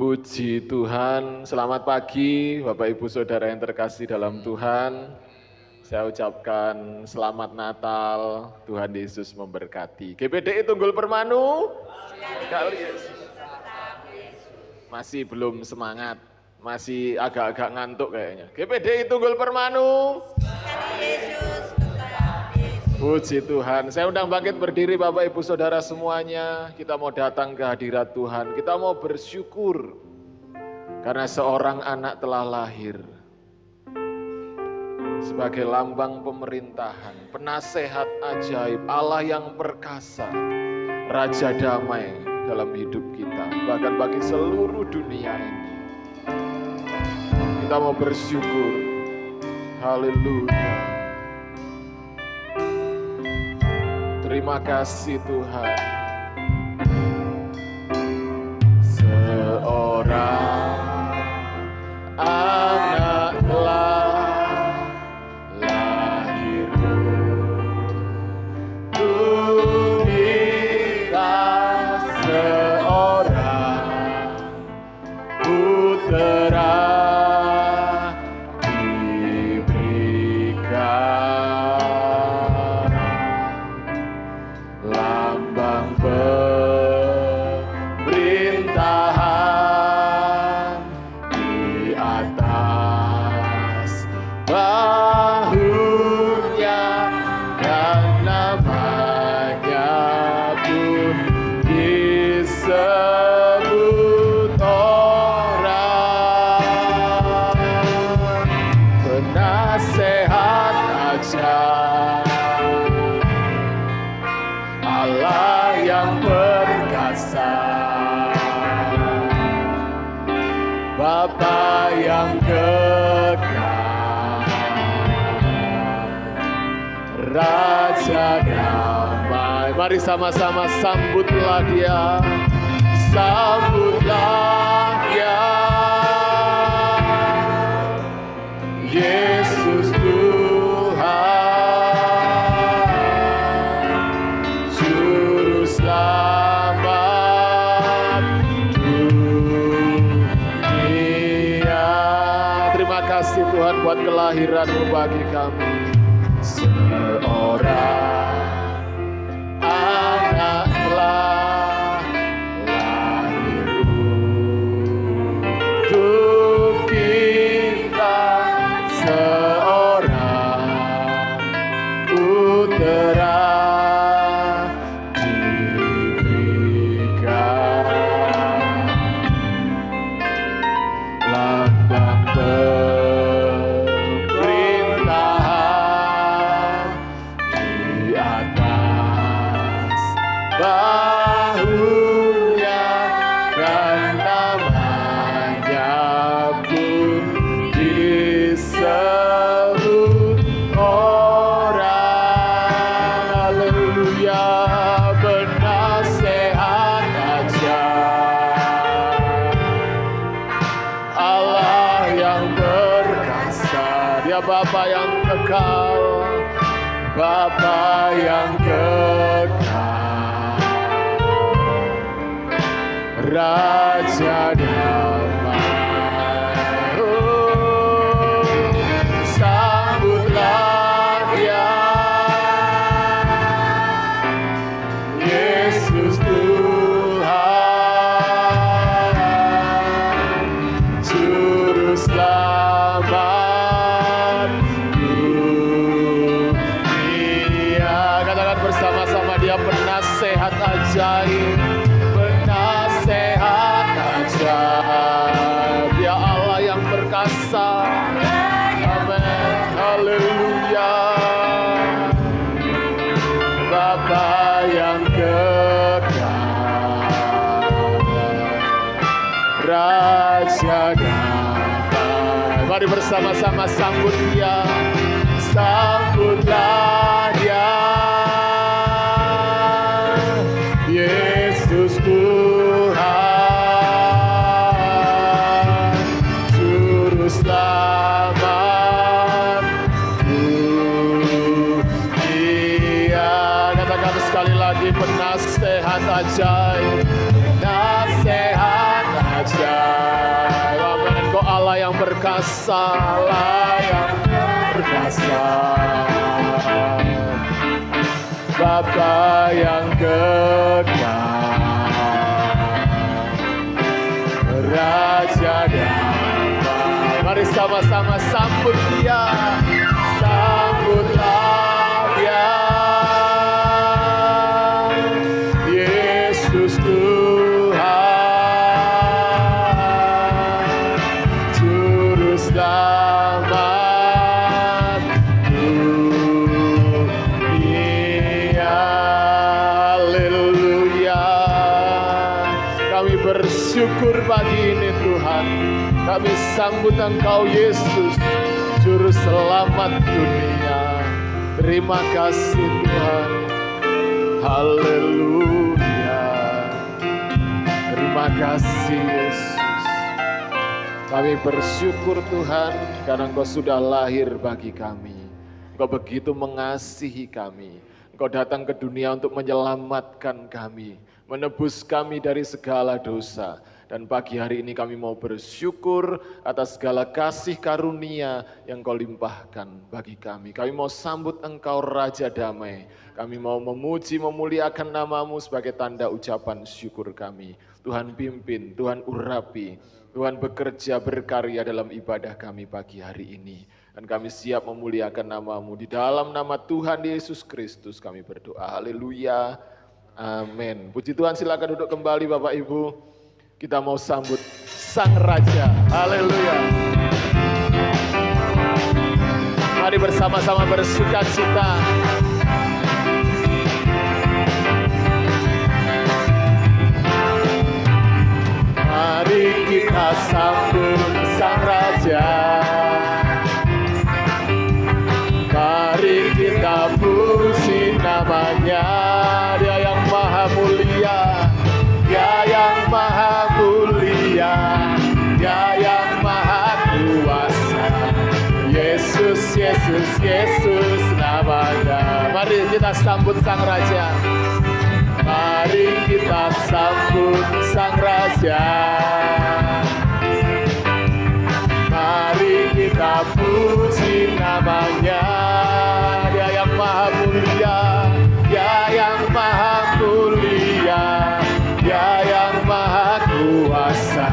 Puji Tuhan, selamat pagi Bapak Ibu Saudara yang terkasih dalam Tuhan. Saya ucapkan selamat Natal, Tuhan Yesus memberkati. GPDI Tunggul Permanu, sekali Yesus. Masih belum semangat, masih agak-agak ngantuk kayaknya. GPDI Tunggul Permanu, Yesus. Puji Tuhan, saya undang bangkit berdiri Bapak Ibu Saudara semuanya. Kita mau datang ke hadirat Tuhan, kita mau bersyukur karena seorang anak telah lahir sebagai lambang pemerintahan, penasehat ajaib, Allah yang perkasa, Raja damai dalam hidup kita, bahkan bagi seluruh dunia ini. Kita mau bersyukur, haleluya. Terima kasih Tuhan. Seorang anak telah lahir untuk kita, seorang putera Bapa yang kekal, Raja damai. Mari sama-sama sambutlah Dia, sambutlah Dia, Yesus Tuhan, Juru Selamat dunia. Terima kasih Tuhan buat kelahiran-Mu bagi kami. Seorang anak telah lahir untuk kita, seorang putera diberikan, lambang bahunya dan namanya pun disebut orang. Haleluya, penasehat ajaib, Allah yang perkasa. Dia Bapa yang kekal, Bapa yang kekal, Raja damai. Oh, sambutlah Dia, Yesus Tuhan, Juru Selamat dunia. Katakan bersama-sama Dia, penasehat ajaib, penasehat ajaib, Dia Allah yang perkasa. Amin, haleluya. Bapa yang kekal, Raja damai. Mari bersama-sama sambut Dia, sambutlah Dia, Yesus Tuhan, Juru Selamat dunia. Katakan sekali lagi, penasehat ajaib, penasehat ajaib. masalah yang perkasa, Bapa yang kekal, Raja damai. Mari sama-sama sambut Dia, sambutlah Dia, Yesus Tuhan, Juru Selamat dunia. Haleluya. Kami bersyukur pagi ini Tuhan. Kami sambut Engkau Yesus, Juru Selamat dunia. Terima kasih Tuhan. Haleluya. Terima kasih Yesus. Kami bersyukur Tuhan karena Engkau sudah lahir bagi kami. Engkau begitu mengasihi kami. Engkau datang ke dunia untuk menyelamatkan kami, menebus kami dari segala dosa. Dan pagi hari ini kami mau bersyukur atas segala kasih karunia yang Kau limpahkan bagi kami. Kami mau sambut Engkau Raja Damai. Kami mau memuji, memuliakan nama-Mu sebagai tanda ucapan syukur kami. Tuhan pimpin, Tuhan urapi, Tuhan bekerja berkarya dalam ibadah kami pagi hari ini. Dan kami siap memuliakan nama-Mu. Di dalam nama Tuhan Yesus Kristus kami berdoa. Haleluya. Amin. Puji Tuhan, silakan duduk kembali Bapak Ibu. Kita mau sambut Sang Raja. Haleluya. Mari bersama-sama bersukacita. Mari kita sambut Sang Raja. Mari kita puji namanya. Dia yang maha mulia, Dia yang maha mulia, Dia yang maha kuasa. Yesus, Yesus, Yesus namanya. Mari kita sambut Sang Raja. Mari kita sambut Sang Raja. Mari kita puji namanya. Dia yang maha mulia, Dia yang maha mulia, Dia yang maha kuasa.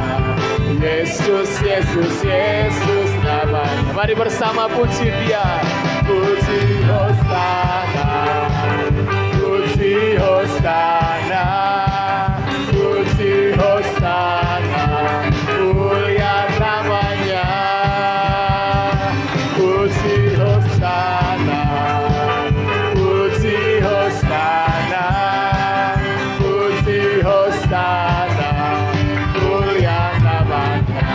Yesus, Yesus, Yesus namanya. Mari bersama puji Dia. Puji Hosana, puji Hosana, puji Hosana, mulia namanya. Puji Hosana, puji Hosana, puji Hosana, mulia namanya.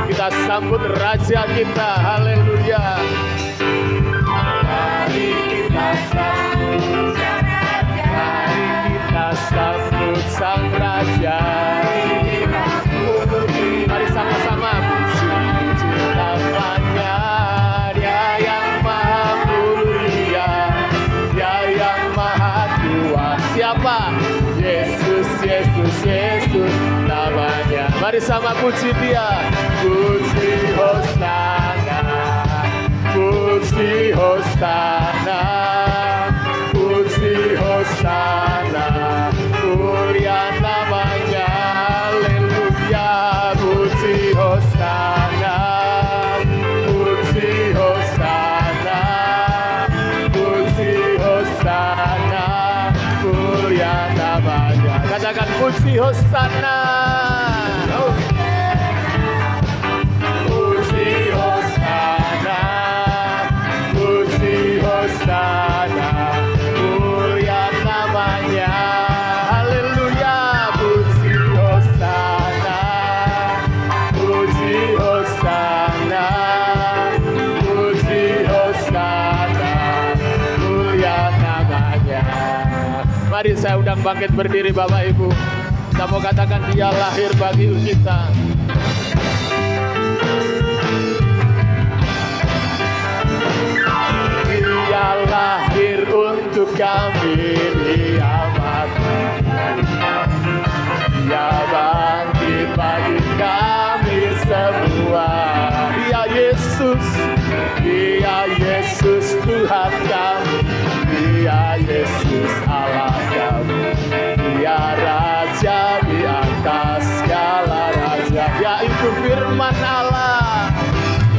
Kita sambut Raja kita. Haleluya. Mari kita sambut Sang Raja. Mari kita sambut Sang Raja. Mari sama-sama puji namanya. Dia yang maha mulia, Dia yang maha kuasa. Siapa? Yesus, Yesus, Yesus namanya. Mari sama puji Dia. Puji Hosana, puji Hosana, puji Hosana, mulia namanya. Haleluya. Puji Hosana, puji Hosana, puji Hosana, mulia namanya. Katakan puji Hosana. Puji Hosana, puji Hosana, mulia namanya. Haleluya. Puji Hosana, puji Hosana, puji Hosana, mulia namanya. Mari saya undang bangkit berdiri Bapak Ibu. Kita mau katakan Dia lahir bagi kita. Dia lahir untuk kami, Dia mati, Dia bangkit bagi kami semua. Dia Yesus Tuhan kami, Dia Yesus Allah kami, Dia Raja di atas segala raja. Yaitu firman Allah,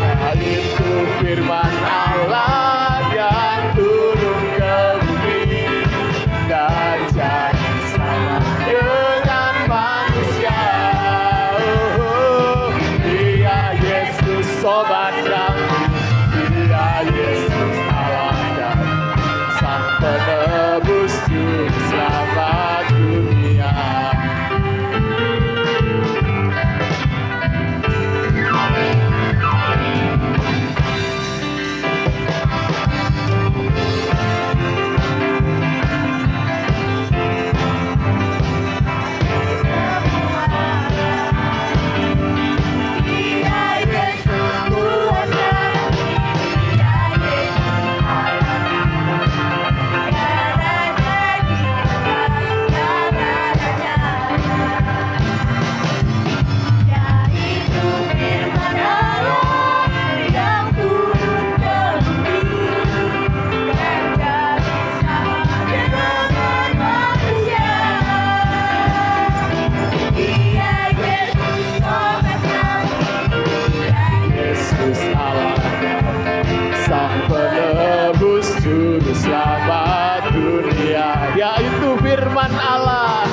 yaitu firman Allah yang turun ke bumi dan jadi sama dengan manusia. Dia Yesus sobat kami, Dia Yesus Allah kami, Sang Penebus Juru Selamat dunia. Selamat dunia, yaitu firman Allah,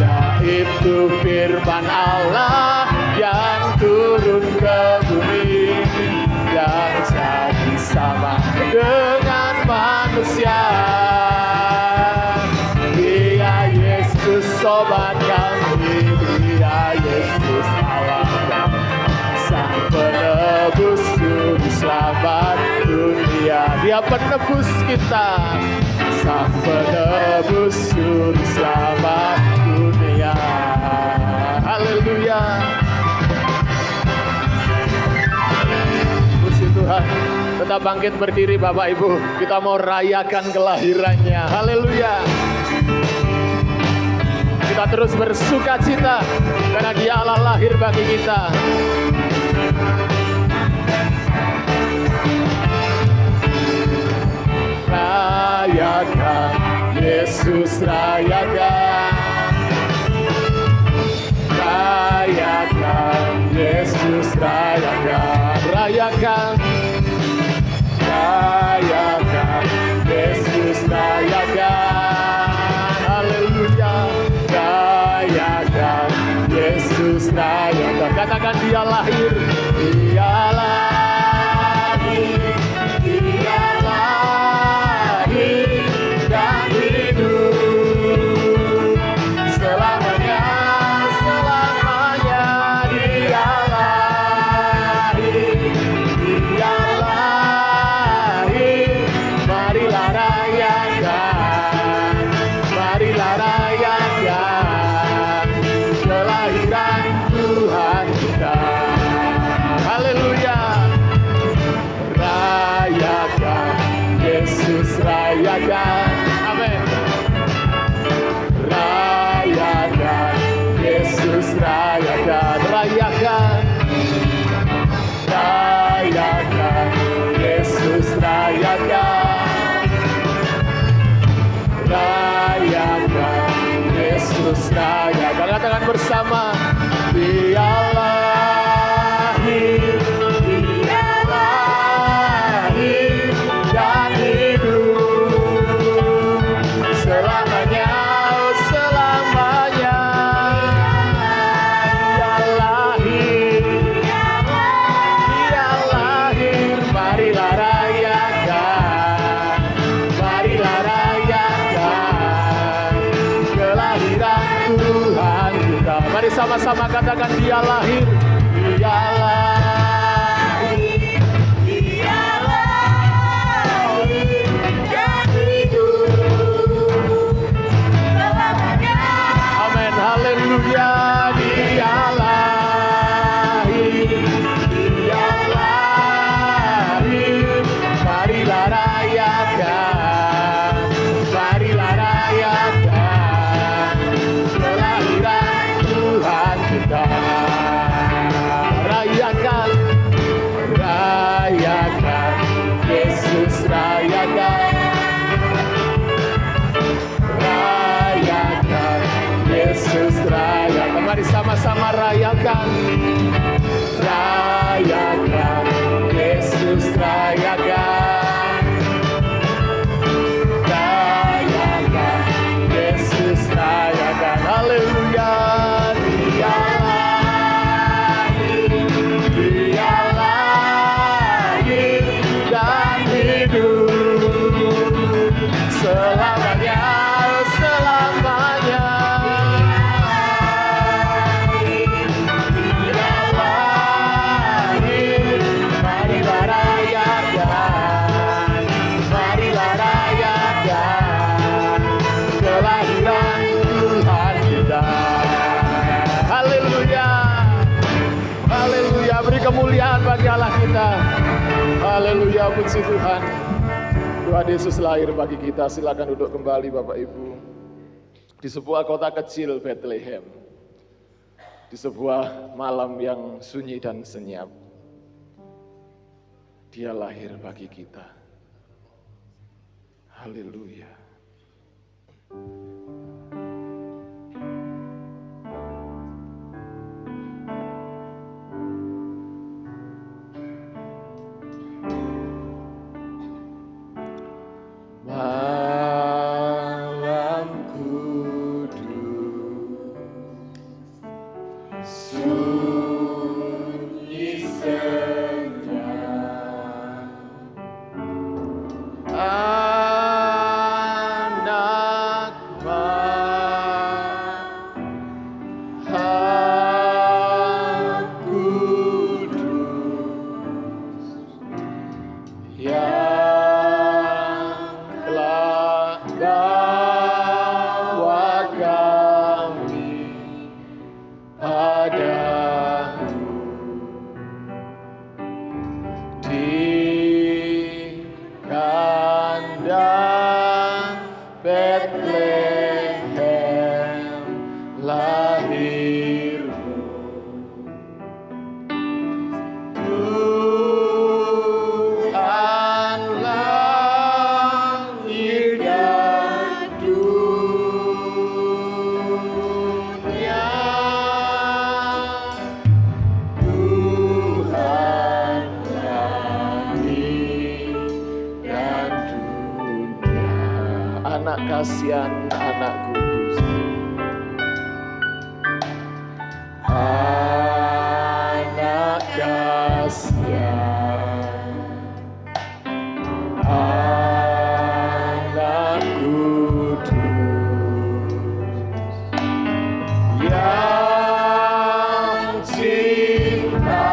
yaitu firman Allah yang turun ke bumi yang jadi sama dengan manusia. Dia Yesus sobat kami, Dia Yesus Allah kami, Sang Penebus Juru Selamat dunia. Dia penebus kita, Sang Penebus Juru Selamat dunia. Haleluya. Puji Tuhan. Tetap bangkit berdiri Bapak Ibu. Kita mau rayakan kelahirannya. Haleluya. Kita terus bersuka cita karena Dia Allah lahir bagi kita. Rayakan, Yesus rayakan. Rayakan, Yesus rayakan. Rayakan, rayakan, Yesus rayakan. Haleluya. Rayakan, Yesus rayakan. Katakan Dia lahir, Dia lahir, Dia lahir dan hidup selamanya, selamanya. Dia lahir, Dia lahir. Marilah rayakan, marilah rayakan kelahiran Tuhan kita. Haleluya. Rayakan, Yesus rayakan. Amin. Rayakan, Yesus rayakan. Rayakan, rayakan, Yesus rayakan. Rayakan, Yesus rayakan. Katakan bersama, Dia lahir, Dia lahir dan hidup selamanya, selamanya. Dia lahir, Dia lahir. Marilah rayakan, marilah rayakan kelahiran Tuhan kita. Mari sama-sama katakan, Dia lahir, Dia lahir, Dia lahir dan hidup selamanya. Amin, haleluya. Dia lahir, Dia lahir. Marilah rayakan, marilah rayakan kelahiran Tuhan kita. Mari sama-sama rayakan. Rayakan, Yesus rayakan. Rayakan, Yesus rayakan. Haleluya. Dia lahir dan hidup selamanya, selamanya. Dia lahir, marilah rayakan, marilah rayakan kelahiran Tuhan kita. Haleluya, haleluya, beri kemuliaan bagi Allah kita. Haleluya, puji Tuhan. Tuhan Yesus lahir bagi kita. Silakan duduk kembali Bapak Ibu. Di sebuah kota kecil Bethlehem, di sebuah malam yang sunyi dan senyap, Dia lahir bagi kita. Haleluya. Malam kudus, sunyi senyap, anak Maha Kudus yang kasihan anak kudus, anak kasihan anak kudus yang cinta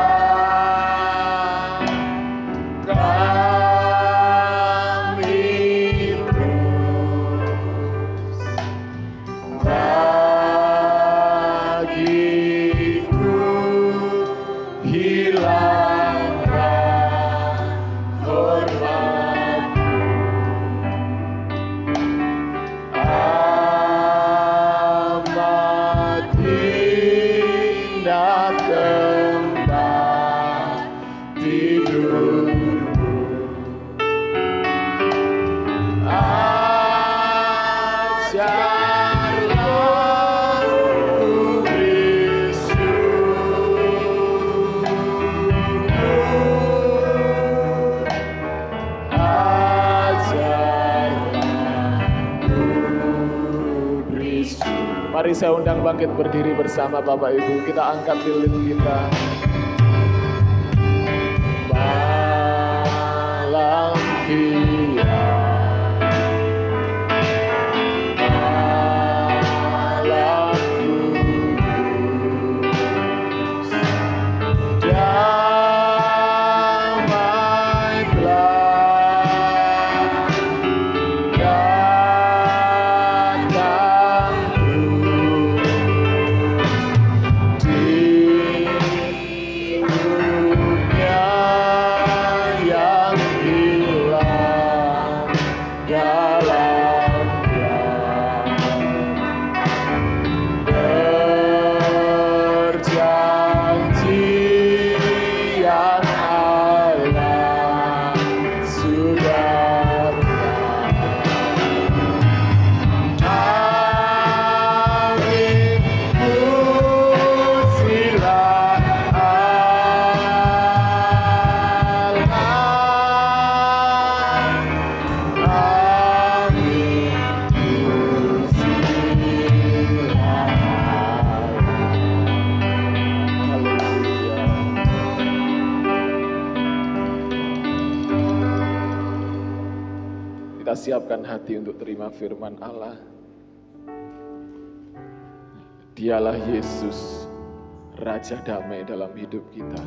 Mari saya undang bangkit berdiri bersama Bapak Ibu. Kita angkat lilin kita. Malam kian, malam kudus, damai telah datang. kita siapkan hati untuk terima firman Allah. Dialah Yesus, Raja Damai dalam hidup kita.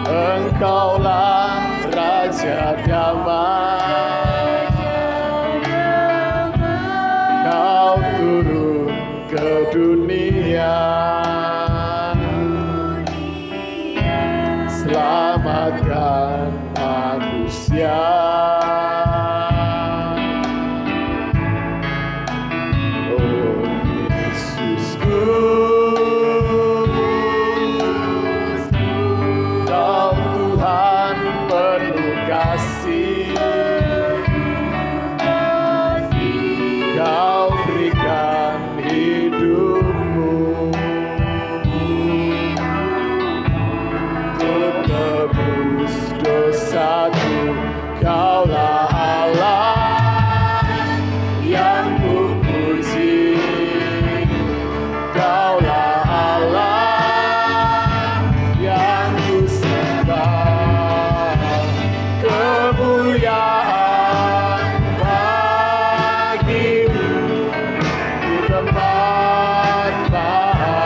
Engkaulah Raja Damai, Kau turun ke dunia, selamatkan manusia. Oh Yesusku, kasih, Kau berikan hidupmu untuk tebus dosaku. Kaulah Allah yang kupuji, Kaulah Allah yang kusembah. Kemuliaan bagimu di tempat bahagia.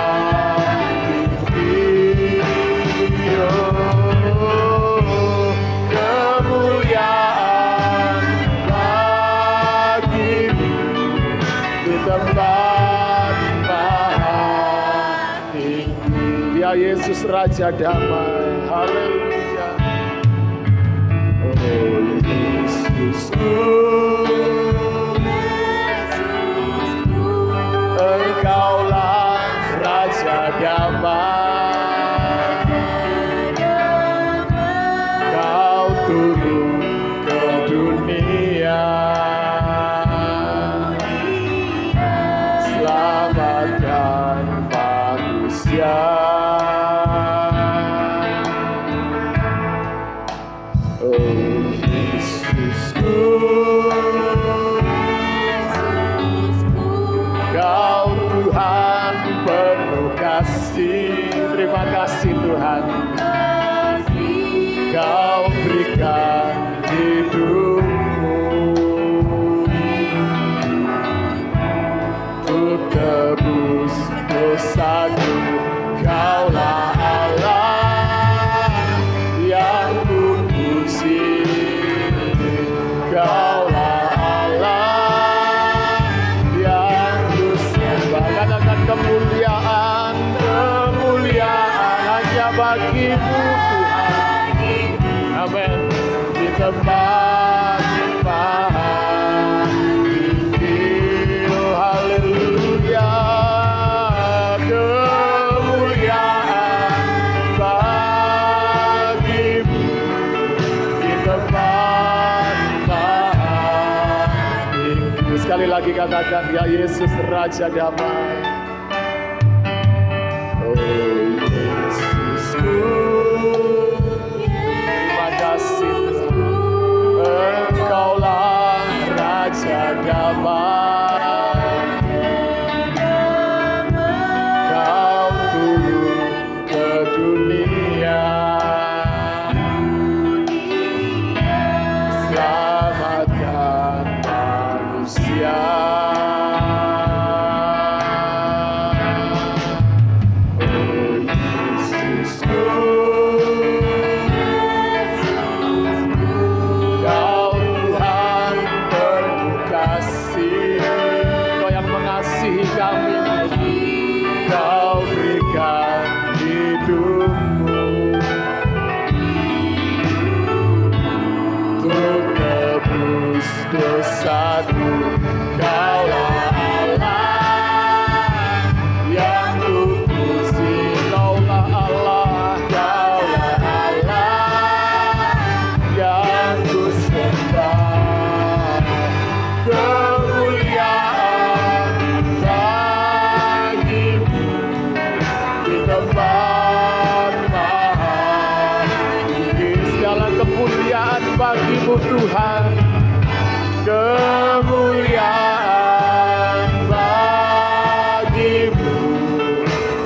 Kemuliaan bagimu di tempat bahagia. Dia Yesus Raja Damai. Haleluya. Oh Yesusku, Engkaulah Raja Damai, Kau turun ke dunia, selamatkan manusia. Kau Tuhan penuh kasih, terima kasih Tuhan. Kau berikan hidupmu untuk tebus dosaku. Kaulah Allah yang kupuji, Kaulah Allah yang kusembah. Katakan kemuliaan, kemuliaan hanya bagimu Tuhan. Amin. Di tempat tinggi, oh haleluya. Kemuliaan bagimu di tempat tinggi. Sekali lagi katakan, ya Yesus Raja Damai. Oh Yesusku, terima kasih Tuhan. Engkaulah Raja Damai, Kau turun ke dunia, selamatkan manusia. bagimu Tuhan, kemuliaan bagimu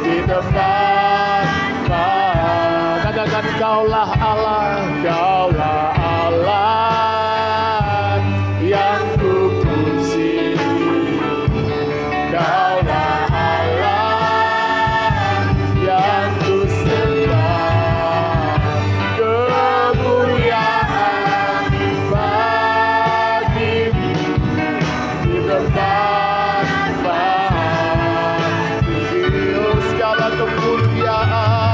di tempat-tempat. Katakan Kaulah Allah, Kaulah Allah yang kupuji. Kaulah Allah yang kusembah. Kemuliaan bagimu di tempat-tempat. Hidup segala kemuliaan,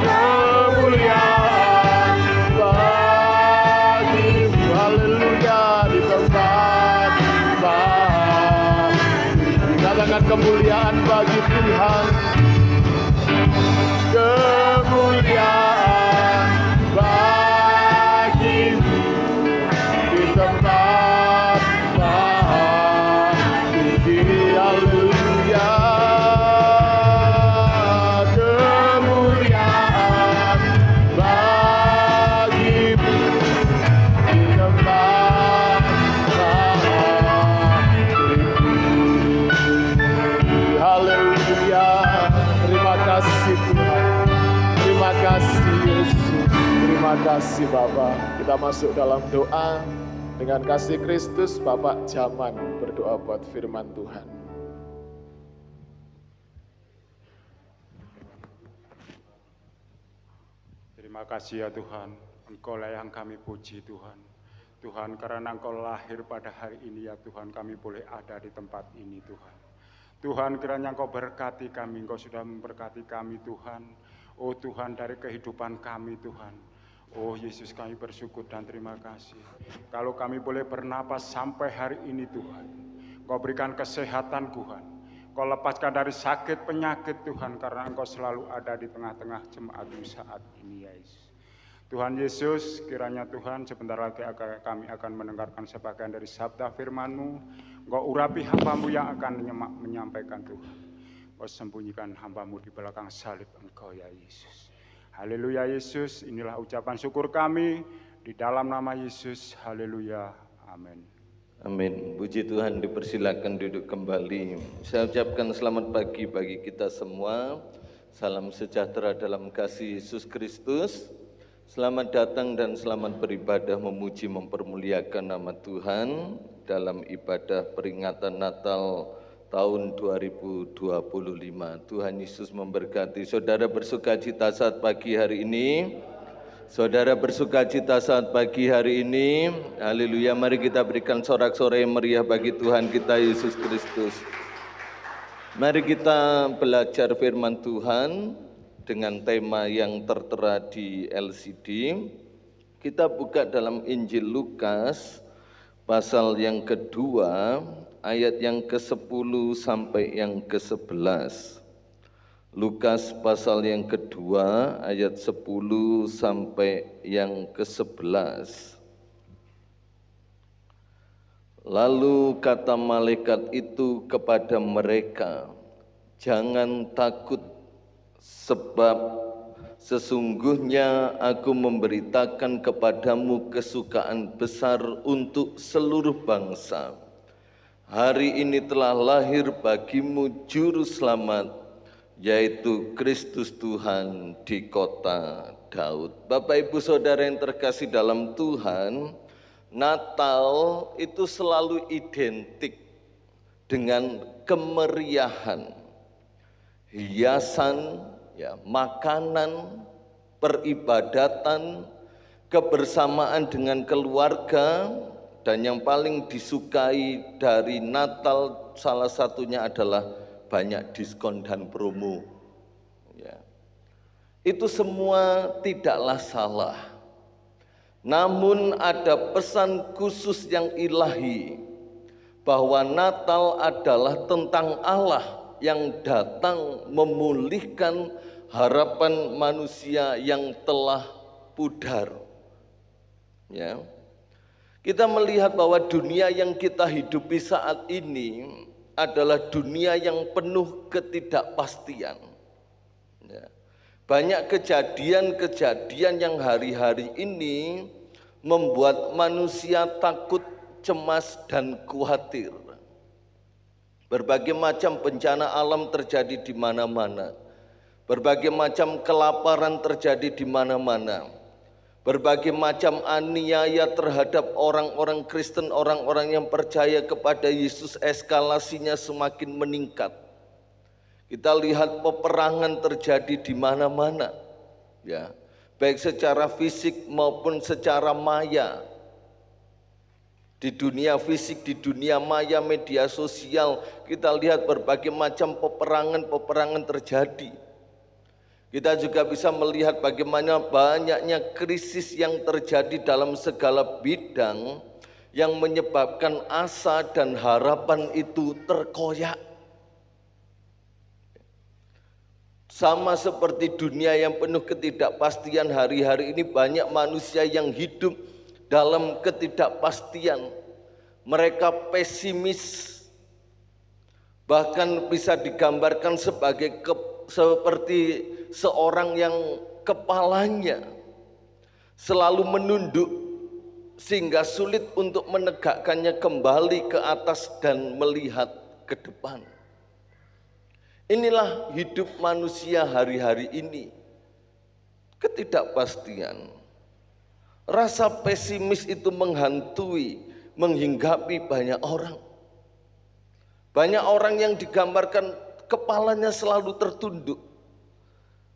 kemuliaan bagimu. Haleluya di tempat-tempat. Katakan kemuliaan bagi Tuhan, kemuliaan bagimu di tempat-tempat. Haleluya, kemuliaan bagimu di tempat-tempat. Haleluya, terima kasih Tuhan, terima kasih Yesus, terima kasih Bapa. Kita masuk dalam doa dengan kasih Kristus. Bapak Jaman berdoa buat firman Tuhan. Terima kasih ya Tuhan, Engkau lah yang kami puji Tuhan. Tuhan, karena Engkau lahir pada hari ini ya Tuhan, kami boleh ada di tempat ini Tuhan. Tuhan, kiranya Engkau berkati kami, Engkau sudah memberkati kami Tuhan. Oh Tuhan, dari kehidupan kami Tuhan. Oh Yesus, kami bersyukur dan terima kasih. Kalau kami boleh bernapas sampai hari ini Tuhan, Engkau berikan kesehatan Tuhan. Engkau lepaskan dari sakit penyakit Tuhan, karena Engkau selalu ada di tengah-tengah jemaat-Mu saat ini ya Yesus. Tuhan Yesus, kiranya Tuhan sebentar lagi kami akan mendengarkan sebagian dari sabda firman-Mu. Engkau urapi hamba-Mu yang akan menyampaikan Tuhan. Engkau sembunyikan hamba-Mu di belakang salib Engkau ya Yesus. Haleluya Yesus, inilah ucapan syukur kami di dalam nama Yesus. Haleluya, amin. Amin. Puji Tuhan, dipersilakan duduk kembali. Saya ucapkan selamat pagi bagi kita semua. Salam sejahtera dalam kasih Yesus Kristus. Selamat datang dan selamat beribadah memuji mempermuliakan nama Tuhan dalam ibadah peringatan Natal tahun 2025. Tuhan Yesus memberkati. Saudara bersukacita saat pagi hari ini. Saudara bersukacita saat pagi hari ini. Haleluya, mari kita berikan sorak-sorai yang meriah bagi Tuhan kita Yesus Kristus. Mari kita belajar firman Tuhan dengan tema yang tertera di LCD. Kita buka dalam Injil Lukas pasal yang kedua, ayat yang ke-10 sampai yang ke-11. Lukas pasal yang kedua, ayat 10 sampai yang ke-11. Lalu kata malaikat itu kepada mereka, "Jangan takut, sebab sesungguhnya aku memberitakan kepadamu kesukaan besar untuk seluruh bangsa. Hari ini telah lahir bagimu juru selamat, yaitu Kristus Tuhan di kota Daud." Bapak Ibu Saudara yang terkasih dalam Tuhan, Natal itu selalu identik dengan kemeriahan, hiasan, makanan, peribadatan, kebersamaan dengan keluarga, dan yang paling disukai dari Natal salah satunya adalah banyak diskon dan promo. Itu semua tidaklah salah. Namun ada pesan khusus yang ilahi bahwa Natal adalah tentang Allah yang datang memulihkan harapan manusia yang telah pudar. Kita melihat bahwa dunia yang kita hidupi saat ini adalah dunia yang penuh ketidakpastian. Banyak kejadian-kejadian yang hari-hari ini membuat manusia takut, cemas, dan khawatir. Berbagai macam bencana alam terjadi di mana-mana. Berbagai macam kelaparan terjadi di mana-mana. Berbagai macam aniaya terhadap orang-orang Kristen, orang-orang yang percaya kepada Yesus, eskalasinya semakin meningkat. Kita lihat peperangan terjadi di mana-mana, ya, baik secara fisik maupun secara maya. Di dunia fisik, di dunia maya, media sosial, kita lihat berbagai macam peperangan terjadi. Kita juga bisa melihat bagaimana banyaknya krisis yang terjadi dalam segala bidang yang menyebabkan asa dan harapan itu terkoyak. Sama seperti dunia yang penuh ketidakpastian, hari-hari ini banyak manusia yang hidup dalam ketidakpastian. Mereka pesimis, bahkan bisa digambarkan sebagai seperti seorang yang kepalanya selalu menunduk sehingga sulit untuk menegakkannya kembali ke atas dan melihat ke depan. Inilah hidup manusia hari-hari ini. Ketidakpastian, rasa pesimis itu menghantui, menghinggapi banyak orang. Banyak orang yang digambarkan kepalanya selalu tertunduk.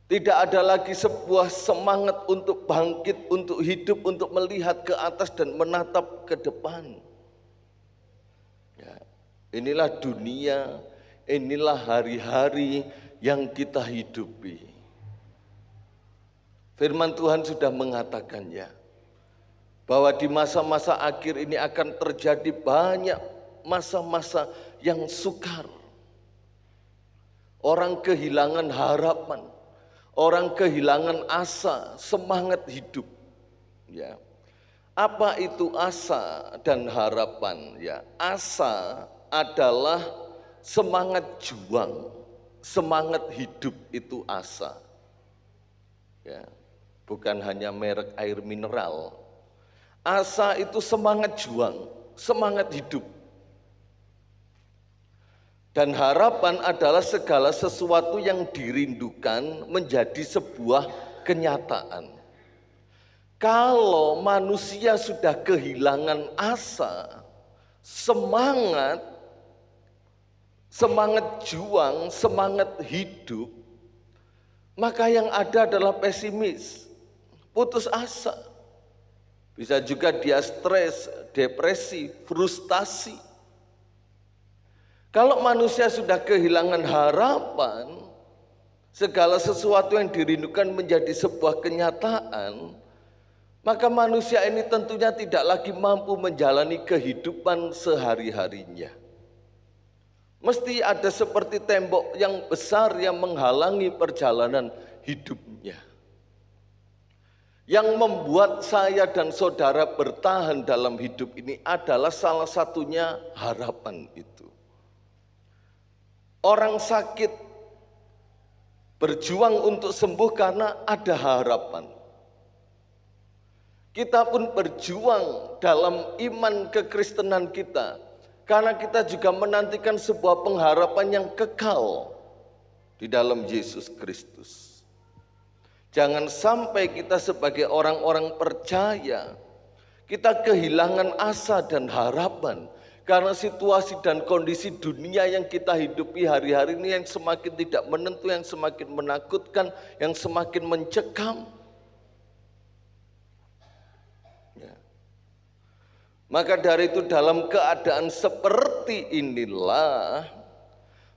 Tidak ada lagi sebuah semangat untuk bangkit, untuk hidup, untuk melihat ke atas dan menatap ke depan. Ya, inilah dunia, inilah hari-hari yang kita hidupi. Firman Tuhan sudah mengatakannya, bahwa di masa-masa akhir ini akan terjadi banyak masa-masa yang sukar. Orang kehilangan harapan, orang kehilangan asa, semangat hidup. Ya. Apa itu asa dan harapan? Ya, asa adalah semangat juang, semangat hidup itu asa. Ya, bukan hanya merek air mineral. Asa itu semangat juang, semangat hidup. Dan harapan adalah segala sesuatu yang dirindukan menjadi sebuah kenyataan. Kalau manusia sudah kehilangan asa, semangat juang, semangat hidup, maka yang ada adalah pesimis, putus asa. Bisa juga dia stres, depresi, frustasi. Kalau manusia sudah kehilangan harapan, segala sesuatu yang dirindukan menjadi sebuah kenyataan, maka manusia ini tentunya tidak lagi mampu menjalani kehidupan sehari-harinya. Mesti ada seperti tembok yang besar yang menghalangi perjalanan hidupnya. Yang membuat saya dan saudara bertahan dalam hidup ini adalah salah satunya harapan itu. Orang sakit berjuang untuk sembuh karena ada harapan. Kita pun berjuang dalam iman kekristenan kita karena kita juga menantikan sebuah pengharapan yang kekal di dalam Yesus Kristus. Jangan sampai kita sebagai orang-orang percaya kita kehilangan asa dan harapan karena situasi dan kondisi dunia yang kita hidupi hari-hari ini yang semakin tidak menentu, yang semakin menakutkan, yang semakin mencekam. Ya. Maka dari itu dalam keadaan seperti inilah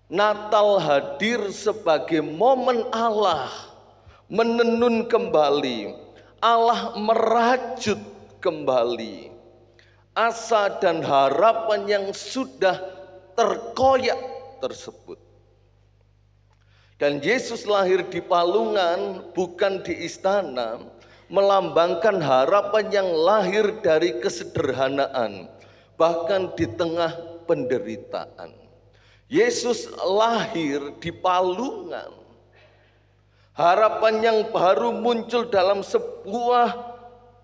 Natal hadir sebagai momen Allah menenun kembali, Allah merajut kembali asa dan harapan yang sudah terkoyak tersebut. Dan Yesus lahir di palungan, bukan di istana, melambangkan harapan yang lahir dari kesederhanaan, bahkan di tengah penderitaan. Yesus lahir di palungan, Harapan yang baru muncul dalam sebuah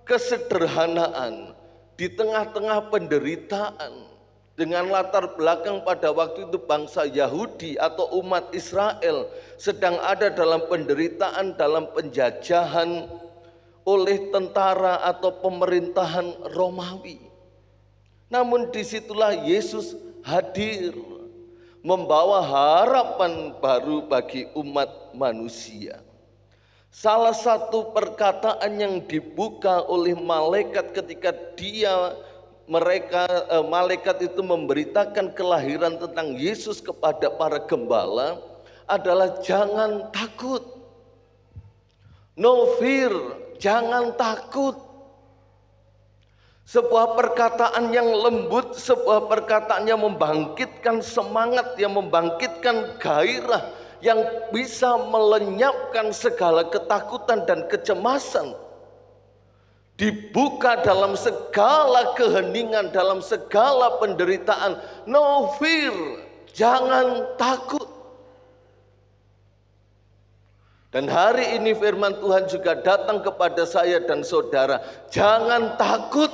kesederhanaan di tengah-tengah penderitaan, dengan latar belakang pada waktu itu bangsa Yahudi atau umat Israel sedang ada dalam penderitaan, dalam penjajahan oleh tentara atau pemerintahan Romawi. Namun disitulah Yesus hadir, membawa harapan baru bagi umat manusia. Salah satu perkataan yang dibuka oleh malaikat ketika malaikat itu memberitakan kelahiran tentang Yesus kepada para gembala adalah jangan takut. No fear, jangan takut. Sebuah perkataan yang lembut, sebuah perkataan yang membangkitkan semangat, yang membangkitkan gairah, yang bisa melenyapkan segala ketakutan dan kecemasan. Dibuka dalam segala keheningan, dalam segala penderitaan. No fear, jangan takut. Dan hari ini firman Tuhan juga datang kepada saya dan saudara. Jangan takut.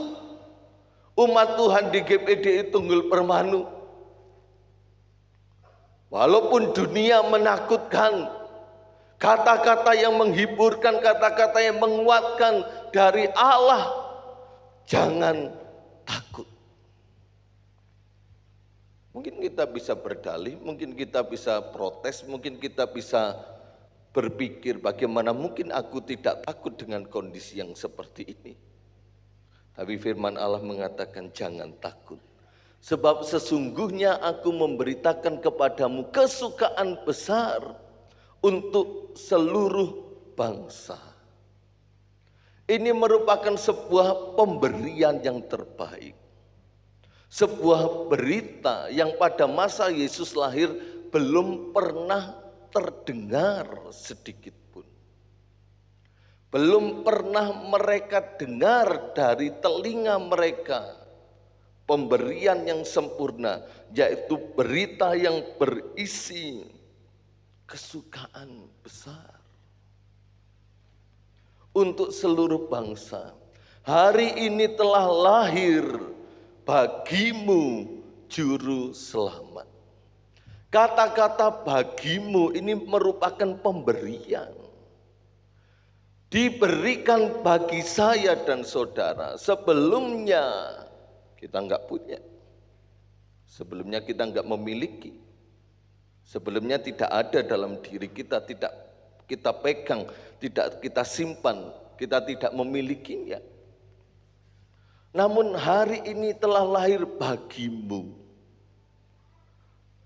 Umat Tuhan di GPDI Tunggul Permanu, walaupun dunia menakutkan, kata-kata yang menghiburkan, kata-kata yang menguatkan dari Allah, jangan takut. Mungkin kita bisa berdalih, mungkin kita bisa protes, mungkin kita bisa berpikir bagaimana mungkin aku tidak takut dengan kondisi yang seperti ini. Tapi firman Allah mengatakan jangan takut. Sebab sesungguhnya aku memberitakan kepadamu kesukaan besar untuk seluruh bangsa. Ini merupakan sebuah pemberian yang terbaik. Sebuah berita yang pada masa Yesus lahir belum pernah terdengar sedikit. Belum pernah mereka dengar dari telinga mereka pemberian yang sempurna, yaitu berita yang berisi kesukaan besar untuk seluruh bangsa. Hari ini telah lahir bagimu juru selamat. Kata-kata bagimu ini merupakan pemberian. Diberikan bagi saya dan saudara. Sebelumnya kita enggak punya. Sebelumnya kita enggak memiliki. Sebelumnya tidak ada dalam diri kita, tidak kita pegang, tidak kita simpan, kita tidak memilikinya. Namun hari ini telah lahir bagimu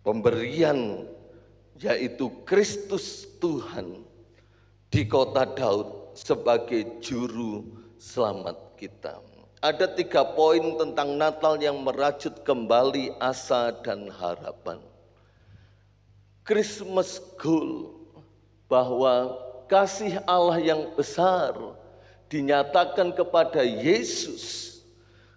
pemberian, yaitu Kristus Tuhan di kota Daud sebagai juru selamat kita. Ada 3 poin tentang Natal yang merajut kembali asa dan harapan. Christmas goal, bahwa kasih Allah yang besar dinyatakan kepada Yesus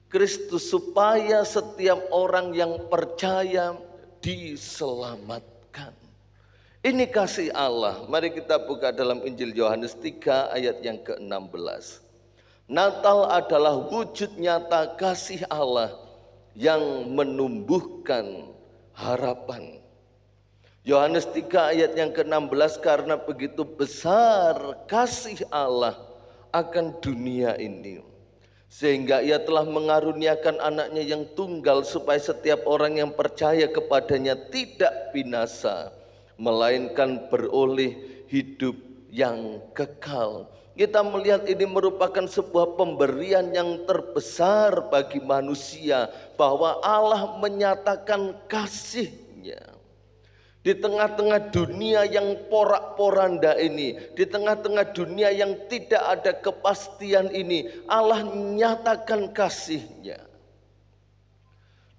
Kristus supaya setiap orang yang percaya diselamatkan. Ini kasih Allah. Mari kita buka dalam Injil Yohanes 3 ayat yang ke-16. Natal adalah wujud nyata kasih Allah yang menumbuhkan harapan. Yohanes 3 ayat yang ke-16, karena begitu besar kasih Allah akan dunia ini, sehingga ia telah mengaruniakan anaknya yang tunggal supaya setiap orang yang percaya kepadanya tidak binasa, melainkan beroleh hidup yang kekal. Kita melihat ini merupakan sebuah pemberian yang terbesar bagi manusia, bahwa Allah menyatakan kasih-Nya. Di tengah-tengah dunia yang porak-poranda ini, di tengah-tengah dunia yang tidak ada kepastian ini, Allah menyatakan kasih-Nya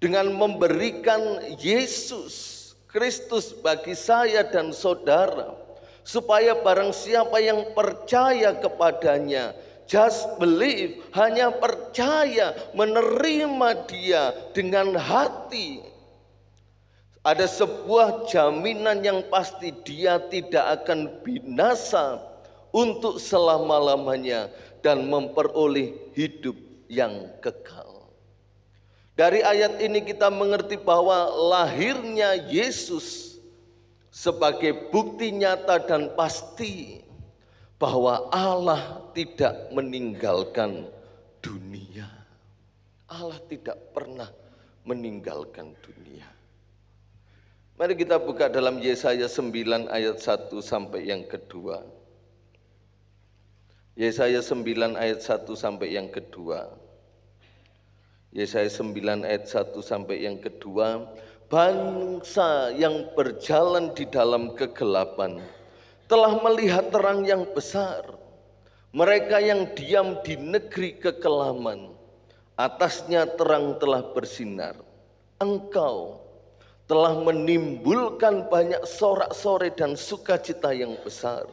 dengan memberikan Yesus Kristus bagi saya dan saudara, supaya barang siapa yang percaya kepadanya, just believe, hanya percaya, menerima Dia dengan hati, Ada sebuah jaminan yang pasti, dia tidak akan binasa untuk selama-lamanya dan memperoleh hidup yang kekal. Dari ayat ini kita mengerti bahwa lahirnya Yesus sebagai bukti nyata dan pasti bahwa Allah tidak meninggalkan dunia. Allah tidak pernah meninggalkan dunia. Mari kita buka dalam Yesaya 9 ayat 1 sampai yang kedua. Yesaya 9 ayat 1 sampai yang kedua. Yesaya 9 ayat 1 sampai yang kedua. Bangsa yang berjalan di dalam kegelapan telah melihat terang yang besar. Mereka yang diam di negeri kekelaman, atasnya terang telah bersinar. Engkau telah menimbulkan banyak sorak-sorai dan sukacita yang besar.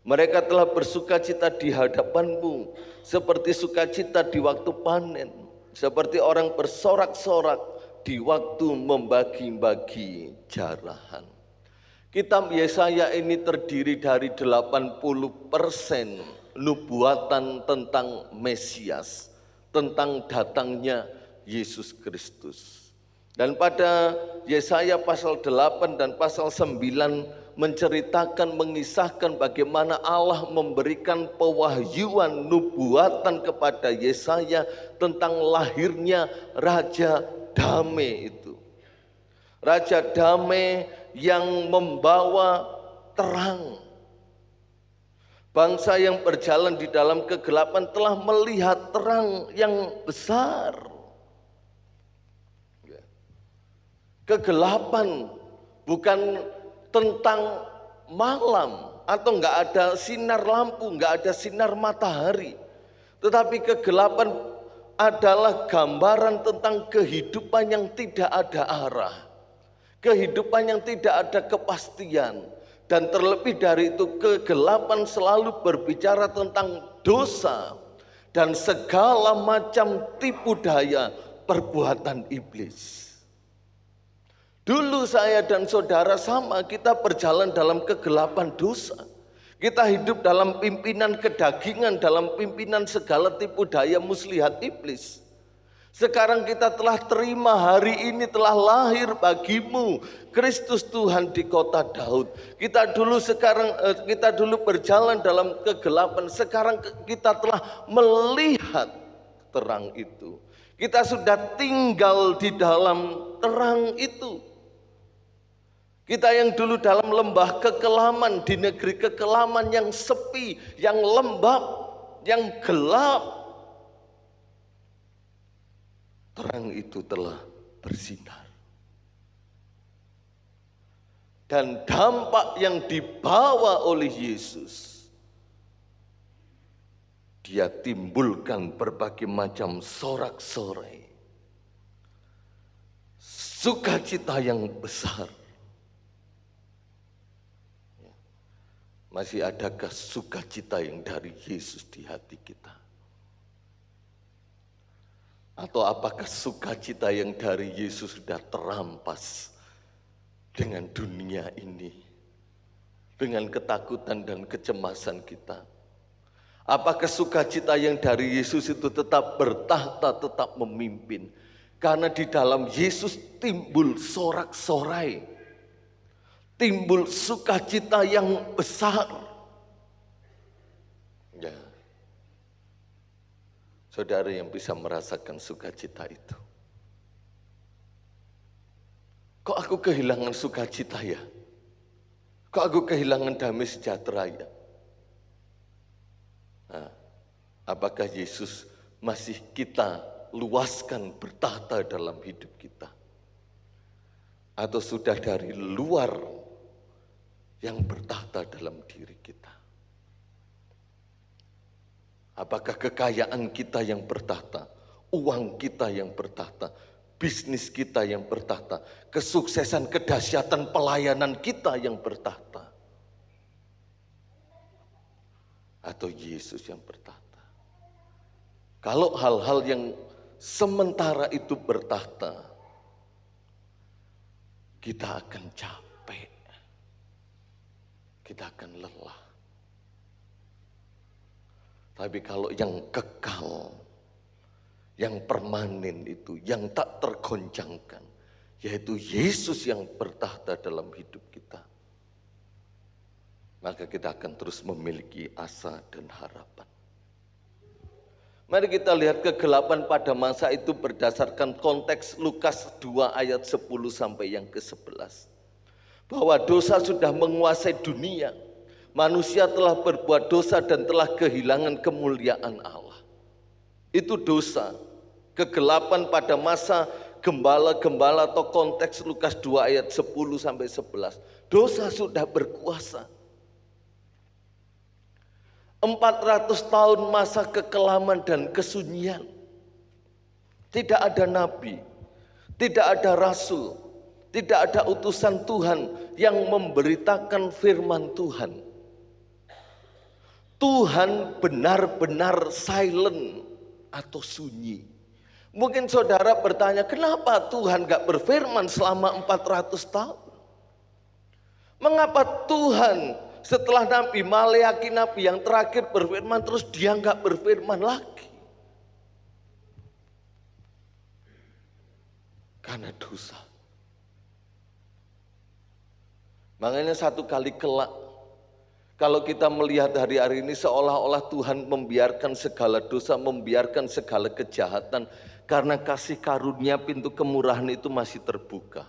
Mereka telah bersukacita di hadapanmu, seperti sukacita di waktu panen, seperti orang bersorak-sorak di waktu membagi-bagi jarahan. Kitab Yesaya ini terdiri dari 80% nubuatan tentang Mesias, tentang datangnya Yesus Kristus. Dan pada Yesaya pasal 8 dan pasal 9 menceritakan, mengisahkan bagaimana Allah memberikan pewahyuan nubuatan kepada Yesaya tentang lahirnya Raja Damai itu. Raja Damai yang membawa terang. Bangsa yang berjalan di dalam kegelapan telah melihat terang yang besar. Kegelapan bukan tentang malam atau enggak ada sinar lampu, enggak ada sinar matahari. Tetapi kegelapan adalah gambaran tentang kehidupan yang tidak ada arah. Kehidupan yang tidak ada kepastian. Dan terlebih dari itu, kegelapan selalu berbicara tentang dosa dan segala macam tipu daya perbuatan iblis. Dulu saya dan saudara sama, kita berjalan dalam kegelapan dosa. Kita hidup dalam pimpinan kedagingan, dalam pimpinan segala tipu daya muslihat iblis. Sekarang kita telah terima, hari ini telah lahir bagimu Kristus Tuhan di kota Daud. Kita dulu berjalan dalam kegelapan, sekarang kita telah melihat terang itu. Kita sudah tinggal di dalam terang itu. Kita yang dulu dalam lembah kekelaman, di negeri kekelaman yang sepi, yang lembab, yang gelap, terang itu telah bersinar. Dan dampak yang dibawa oleh Yesus, dia timbulkan berbagai macam sorak-sorai, sukacita yang besar. Masih adakah sukacita yang dari Yesus di hati kita? Atau apakah sukacita yang dari Yesus sudah terampas dengan dunia ini? Dengan ketakutan dan kecemasan kita? Apakah sukacita yang dari Yesus itu tetap bertahta, tetap memimpin? Karena di dalam Yesus timbul sorak-sorai, timbul sukacita yang besar. Ya, saudara yang bisa merasakan sukacita itu. Kok aku kehilangan sukacita ya? Kok aku kehilangan damai sejahtera ya? Nah, apakah Yesus masih kita luaskan bertahta dalam hidup kita? Atau sudah dari luar yang bertahta dalam diri kita? Apakah kekayaan kita yang bertahta, uang kita yang bertahta, bisnis kita yang bertahta, kesuksesan, kedahsyatan pelayanan kita yang bertahta? Atau Yesus yang bertahta? Kalau hal-hal yang sementara itu bertahta, kita akan capek, kita akan lelah. Tapi kalau yang kekal, yang permanen itu, yang tak tergoncangkan, yaitu Yesus yang bertahta dalam hidup kita, maka kita akan terus memiliki asa dan harapan. Mari kita lihat kegelapan pada masa itu berdasarkan konteks Lukas 2 ayat 10 sampai yang ke-11. Bahwa dosa sudah menguasai dunia. Manusia telah berbuat dosa dan telah kehilangan kemuliaan Allah. Itu dosa. Kegelapan pada masa gembala-gembala atau konteks Lukas 2 ayat 10 sampai 11. Dosa sudah berkuasa. 400 tahun masa kekelaman dan kesunyian. Tidak ada nabi, tidak ada rasul, tidak ada utusan Tuhan yang memberitakan firman Tuhan. Tuhan benar-benar silent atau sunyi. Mungkin saudara bertanya, kenapa Tuhan gak berfirman selama 400 tahun? Mengapa Tuhan setelah Nabi Maleaki, Nabi yang terakhir berfirman, terus dia gak berfirman lagi? Karena dosa. Makanya satu kali kelak, kalau kita melihat hari-hari ini seolah-olah Tuhan membiarkan segala dosa, membiarkan segala kejahatan, karena kasih karunia pintu kemurahan itu masih terbuka.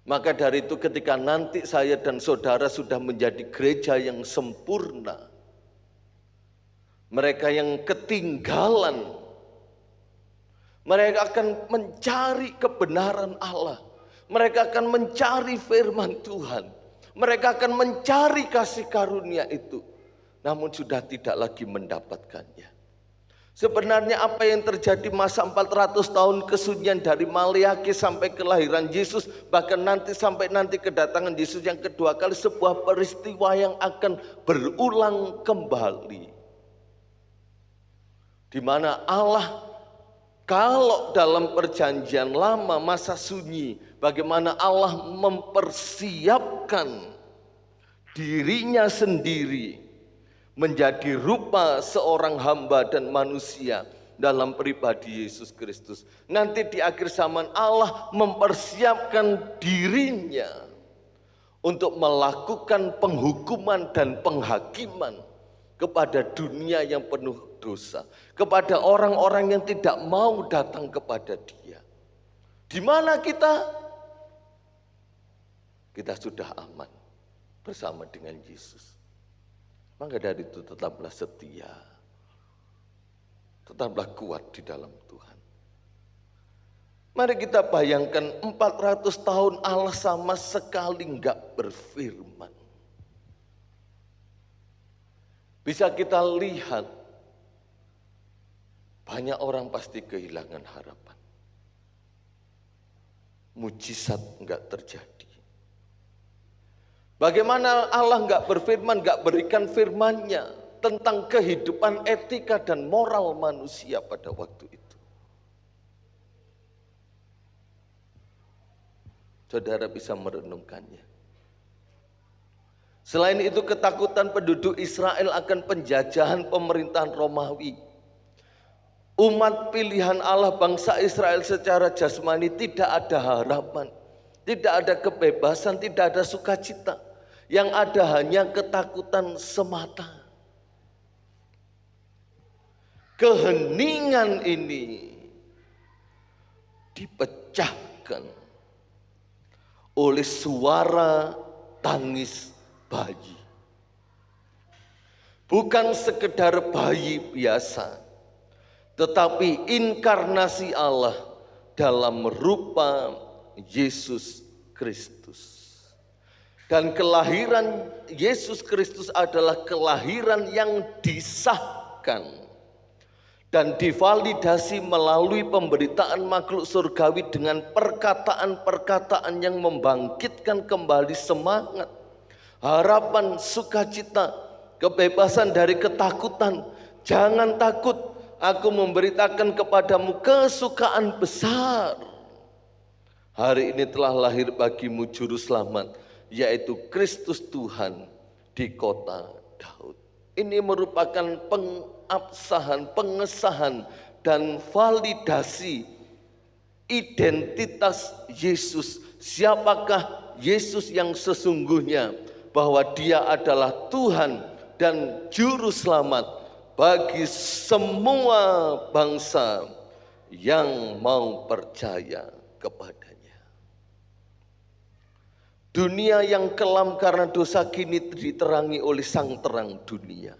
Maka dari itu ketika nanti saya dan saudara sudah menjadi gereja yang sempurna, mereka yang ketinggalan, mereka akan mencari kebenaran Allah. Mereka akan mencari firman Tuhan. Mereka akan mencari kasih karunia itu. Namun sudah tidak lagi mendapatkannya. Sebenarnya apa yang terjadi masa 400 tahun kesunyian dari Maleaki sampai kelahiran Yesus, bahkan sampai nanti kedatangan Yesus yang kedua kali, sebuah peristiwa yang akan berulang kembali. Di mana Allah, kalau dalam perjanjian lama masa sunyi, bagaimana Allah mempersiapkan dirinya sendiri menjadi rupa seorang hamba dan manusia dalam pribadi Yesus Kristus. Nanti di akhir zaman Allah mempersiapkan dirinya untuk melakukan penghukuman dan penghakiman kepada dunia yang penuh dosa, kepada orang-orang yang tidak mau datang kepada Dia. Di mana kita? Kita sudah aman bersama dengan Yesus. Maka dari itu tetaplah setia, tetaplah kuat di dalam Tuhan. Mari kita bayangkan 400 tahun Allah sama sekali enggak berfirman. Bisa kita lihat, banyak orang pasti kehilangan harapan. Mujizat enggak terjadi. Bagaimana Allah enggak berfirman, enggak berikan firman-Nya tentang kehidupan etika dan moral manusia pada waktu itu. Saudara bisa merenungkannya. Selain itu ketakutan penduduk Israel akan penjajahan pemerintahan Romawi. Umat pilihan Allah bangsa Israel secara jasmani tidak ada harapan, tidak ada kebebasan, tidak ada sukacita. Yang ada hanya ketakutan semata. Keheningan ini dipecahkan oleh suara tangis bayi. Bukan sekedar bayi biasa, tetapi inkarnasi Allah dalam rupa Yesus Kristus. Dan kelahiran Yesus Kristus adalah kelahiran yang disahkan dan divalidasi melalui pemberitaan makhluk surgawi dengan perkataan-perkataan yang membangkitkan kembali semangat, harapan, sukacita, kebebasan dari ketakutan. Jangan takut, aku memberitakan kepadamu kesukaan besar. Hari ini telah lahir bagimu juru selamat, yaitu Kristus Tuhan di kota Daud. Ini merupakan pengabsahan, pengesahan, dan validasi identitas Yesus. Siapakah Yesus yang sesungguhnya? Bahwa dia adalah Tuhan dan juru selamat bagi semua bangsa yang mau percaya kepadanya. Dunia yang kelam karena dosa kini diterangi oleh sang terang dunia.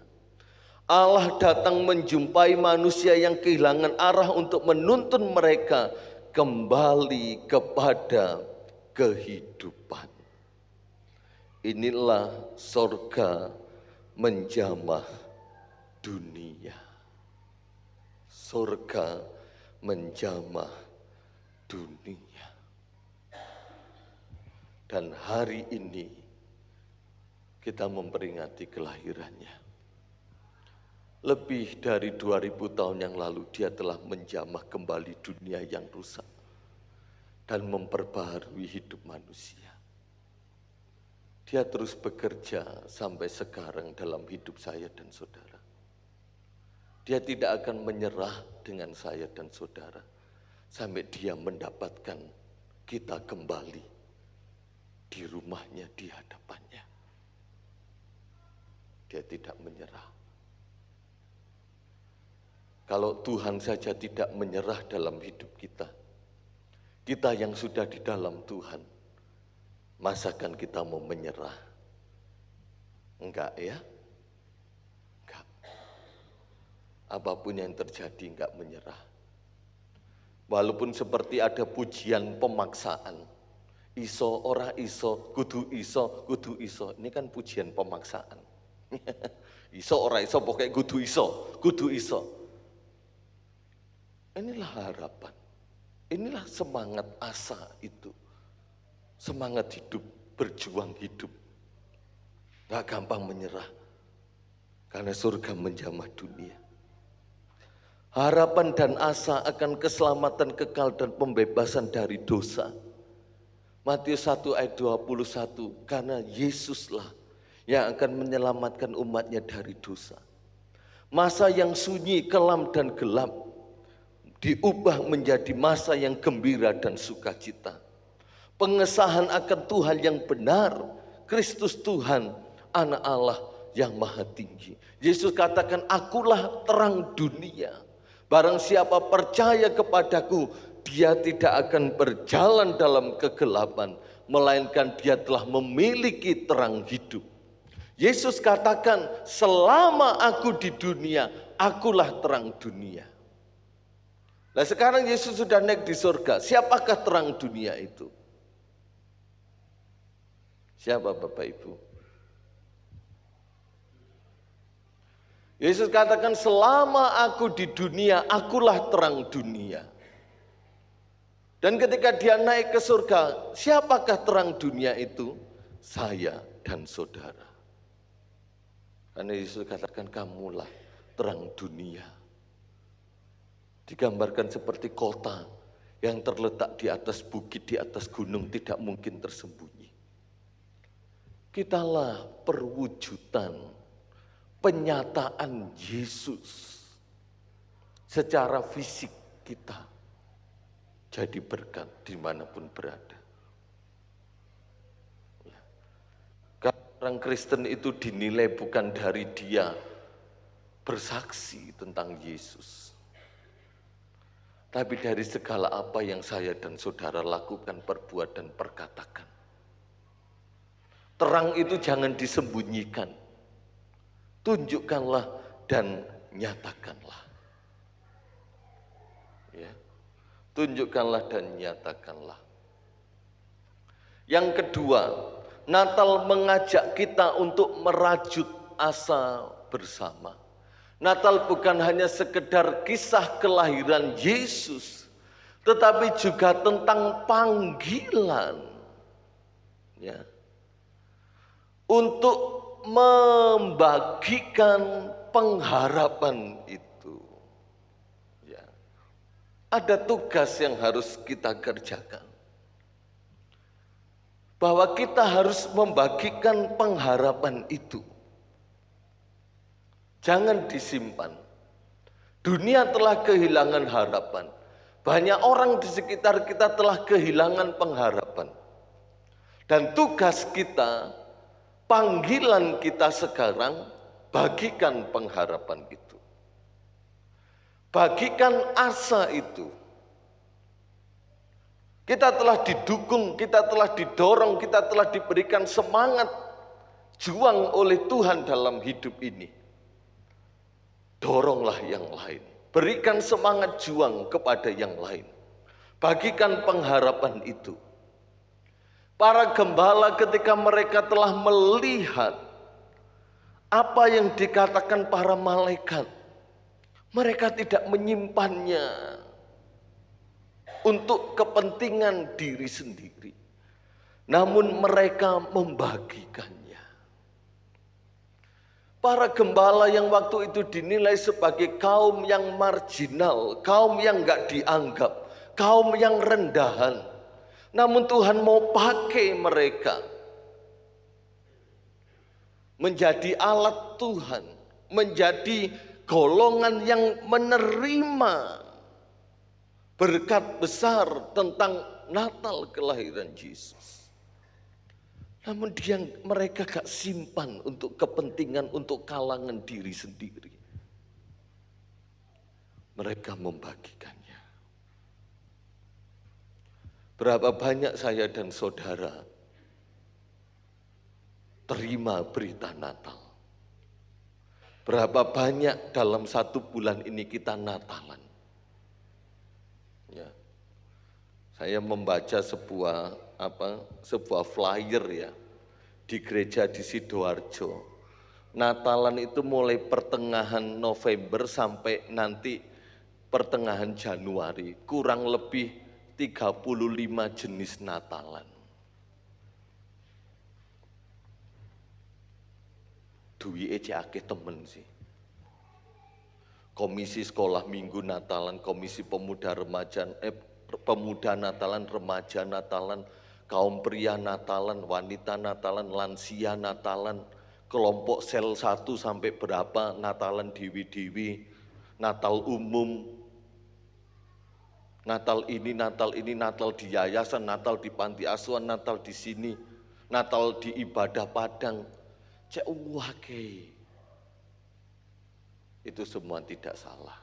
Allah datang menjumpai manusia yang kehilangan arah untuk menuntun mereka kembali kepada kehidupan. Inilah sorga menjamah dunia. Sorga menjamah dunia. Dan hari ini kita memperingati kelahirannya. Lebih dari 2000 tahun yang lalu dia telah menjamah kembali dunia yang rusak dan memperbaharui hidup manusia. Dia terus bekerja sampai sekarang dalam hidup saya dan saudara. Dia tidak akan menyerah dengan saya dan saudara sampai dia mendapatkan kita kembali di rumahnya, di hadapannya. Dia tidak menyerah. Kalau Tuhan saja tidak menyerah dalam hidup kita, kita yang sudah di dalam Tuhan, masakan kita mau menyerah? Enggak ya? Enggak. Apapun yang terjadi enggak menyerah. Walaupun seperti ada pujian pemaksaan, iso, ora iso, kudu iso, kudu iso. Ini kan pujian pemaksaan. Iso, ora iso, pokoknya kudu iso, kudu iso. Inilah harapan. Inilah semangat asa itu. Semangat hidup, berjuang hidup. Gak gampang menyerah. Karena surga menjamah dunia. Harapan dan asa akan keselamatan kekal dan pembebasan dari dosa. Matius 1 ayat 21, karena Yesuslah yang akan menyelamatkan umatnya dari dosa. Masa yang sunyi, kelam dan gelap diubah menjadi masa yang gembira dan sukacita. Pengesahan akan Tuhan yang benar, Kristus Tuhan, Anak Allah yang maha tinggi. Yesus katakan, akulah terang dunia. Barang siapa percaya kepadaku, dia tidak akan berjalan dalam kegelapan, melainkan dia telah memiliki terang hidup. Yesus katakan, selama aku di dunia, akulah terang dunia. Nah sekarang Yesus sudah naik di surga. Siapakah terang dunia itu? Siapa Bapak Ibu? Yesus katakan, selama aku di dunia, akulah terang dunia. Dan ketika dia naik ke surga, siapakah terang dunia itu? Saya dan saudara. Karena Yesus katakan, kamulah terang dunia. Digambarkan seperti kota yang terletak di atas bukit, di atas gunung, tidak mungkin tersembunyi. Kitalah perwujudan, penyataan Yesus secara fisik kita. Jadi berkat dimanapun berada. Orang Kristen itu dinilai bukan dari dia bersaksi tentang Yesus, tapi dari segala apa yang saya dan saudara lakukan, perbuat dan perkatakan. Terang itu jangan disembunyikan. Tunjukkanlah dan nyatakanlah. Ya. Tunjukkanlah dan nyatakanlah. Yang kedua, Natal mengajak kita untuk merajut asa bersama. Natal bukan hanya sekedar kisah kelahiran Yesus, tetapi juga tentang panggilan, ya, untuk membagikan pengharapan itu. Ya. Ada tugas yang harus kita kerjakan. bahwa kita harus membagikan pengharapan itu. Jangan disimpan. Dunia telah kehilangan harapan. Banyak orang di sekitar kita telah kehilangan pengharapan. Dan tugas kita, panggilan kita sekarang, bagikan pengharapan itu. Bagikan asa itu. Kita telah didukung, kita telah didorong, kita telah diberikan semangat juang oleh Tuhan dalam hidup ini. Doronglah yang lain. Berikan semangat juang kepada yang lain. Bagikan pengharapan itu. Para gembala ketika mereka telah melihat apa yang dikatakan para malaikat, mereka tidak menyimpannya untuk kepentingan diri sendiri. Namun mereka membagikannya. Para gembala yang waktu itu dinilai sebagai kaum yang marginal, kaum yang gak dianggap, kaum yang rendahan. Namun Tuhan mau pakai mereka menjadi alat Tuhan, menjadi golongan yang menerima berkat besar tentang Natal kelahiran Yesus. Namun mereka gak simpan untuk kepentingan, untuk kalangan diri sendiri. Mereka membagikannya. Berapa banyak saya dan saudara terima berita Natal. Berapa banyak dalam 1 bulan ini kita Natalan. Ya. Saya membaca sebuah flyer ya di gereja di Sidoarjo. Natalan itu mulai pertengahan November sampai nanti pertengahan Januari, kurang lebih 35 jenis Natalan. Duwi akeh temen sih. Komisi sekolah minggu Natalan, komisi pemuda Natalan, remaja Natalan, kaum pria Natalan, wanita Natalan, lansia Natalan, kelompok sel 1 sampai berapa Natalan dewi-dewi, Natal umum, Natal ini, Natal di yayasan, Natal di panti asuhan, Natal di sini, Natal di ibadah padang. Cek wake. Itu semua tidak salah.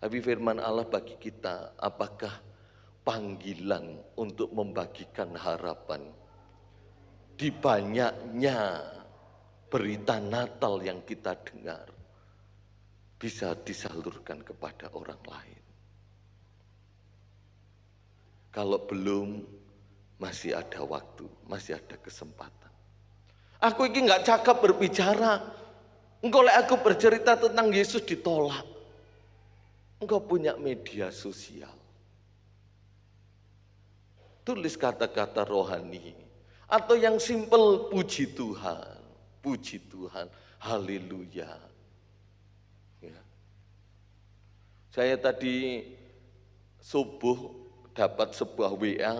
Tapi firman Allah bagi kita, apakah panggilan untuk membagikan harapan di banyaknya berita Natal yang kita dengar bisa disalurkan kepada orang lain? Kalau belum, masih ada waktu, masih ada kesempatan. Aku ini nggak cakap berbicara. Engkau aku bercerita tentang Yesus ditolak. Engkau punya media sosial. Tulis kata-kata rohani. Atau yang simpel, puji Tuhan, haleluya. Ya. Saya tadi subuh dapat sebuah WA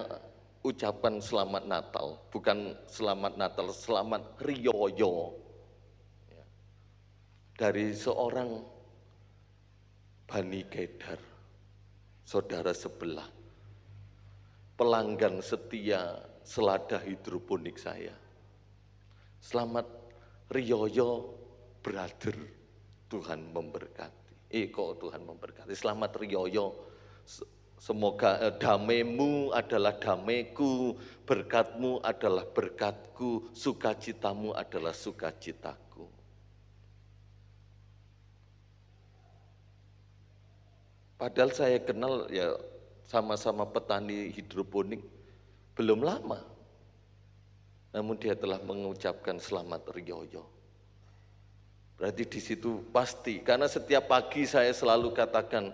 ucapan selamat Natal. Bukan selamat Natal, selamat Riyoyo. Ya. Dari seorang Bani Kedar, saudara sebelah, pelanggan setia selada hidroponik saya. Selamat Riyoyo, brother, Tuhan memberkati. Kok Tuhan memberkati. Selamat Riyoyo, semoga damaimu adalah damaiku, berkatmu adalah berkatku, sukacitamu adalah sukacitaku. Padahal saya kenal ya sama-sama petani hidroponik belum lama. Namun dia telah mengucapkan selamat Riyoyo. Berarti di situ pasti, karena setiap pagi saya selalu katakan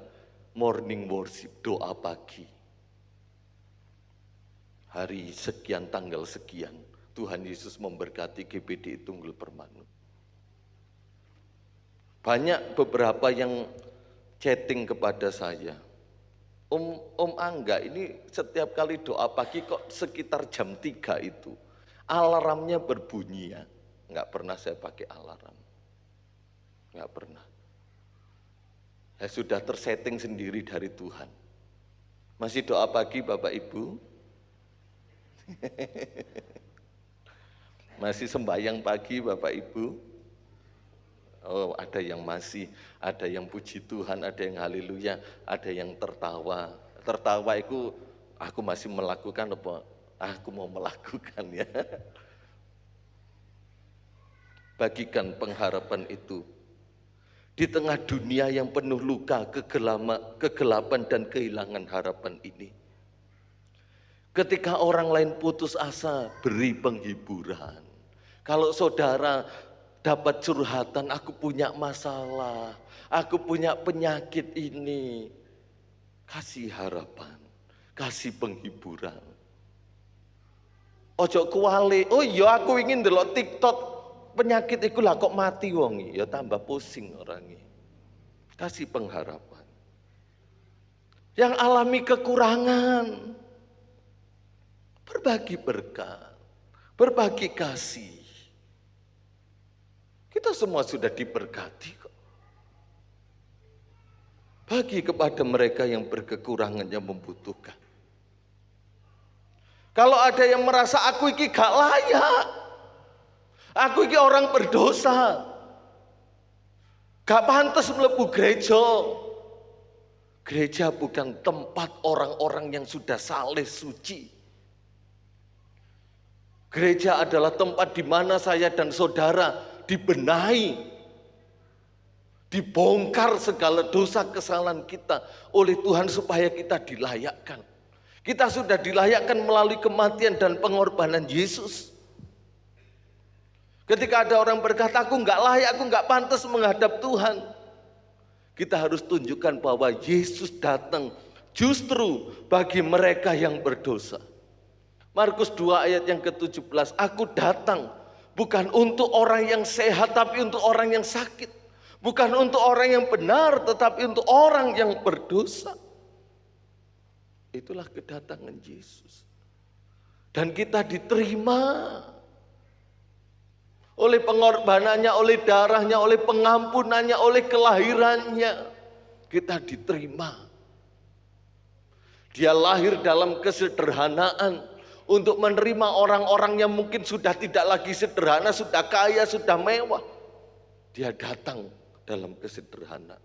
morning worship, doa pagi. Hari sekian, tanggal sekian, Tuhan Yesus memberkati GBDI Tunggul Permanu. Banyak beberapa yang chatting kepada saya. Om Angga ini setiap kali doa pagi kok sekitar jam 3 itu alarmnya berbunyi ya. Nggak pernah saya pakai alarm. Nggak pernah. Ya sudah tersetting sendiri dari Tuhan. Masih doa pagi Bapak Ibu? Masih sembahyang pagi Bapak Ibu? Oh, ada yang masih, ada yang puji Tuhan, ada yang haleluya, ada yang tertawa. Tertawa itu aku masih melakukan apa? Aku mau melakukan ya. Bagikan pengharapan itu. Di tengah dunia yang penuh luka, kegelapan dan kehilangan harapan ini. Ketika orang lain putus asa, beri penghiburan. Kalau saudara dapat curhatan, aku punya masalah, aku punya penyakit ini. Kasih harapan, kasih penghiburan. Ojo kuwale, oh iya aku ingin delok TikTok, penyakit iku lah kok mati wongi, ya tambah pusing orangnya. Kasih pengharapan. Yang alami kekurangan, berbagi berkat, berbagi kasih. Kita semua sudah diberkati kok. Bagi kepada mereka yang berkekurangan, yang membutuhkan. Kalau ada yang merasa aku iki gak layak, aku iki orang berdosa, gak pantas mlebu gereja. Gereja bukan tempat orang-orang yang sudah saleh suci. Gereja adalah tempat di mana saya dan saudara dibenahi, dibongkar segala dosa kesalahan kita oleh Tuhan supaya kita dilayakkan. Kita sudah dilayakkan melalui kematian dan pengorbanan Yesus. Ketika ada orang berkata, aku enggak layak, aku enggak pantas menghadap Tuhan, kita harus tunjukkan bahwa Yesus datang justru bagi mereka yang berdosa. Markus 2 ayat yang ke-17, aku datang bukan untuk orang yang sehat tapi untuk orang yang sakit. Bukan untuk orang yang benar tetapi untuk orang yang berdosa. Itulah kedatangan Yesus. Dan kita diterima oleh pengorbanannya, oleh darahnya, oleh pengampunannya, oleh kelahirannya. Kita diterima. Dia lahir dalam kesederhanaan untuk menerima orang-orang yang mungkin sudah tidak lagi sederhana, sudah kaya, sudah mewah. Dia datang dalam kesederhanaan.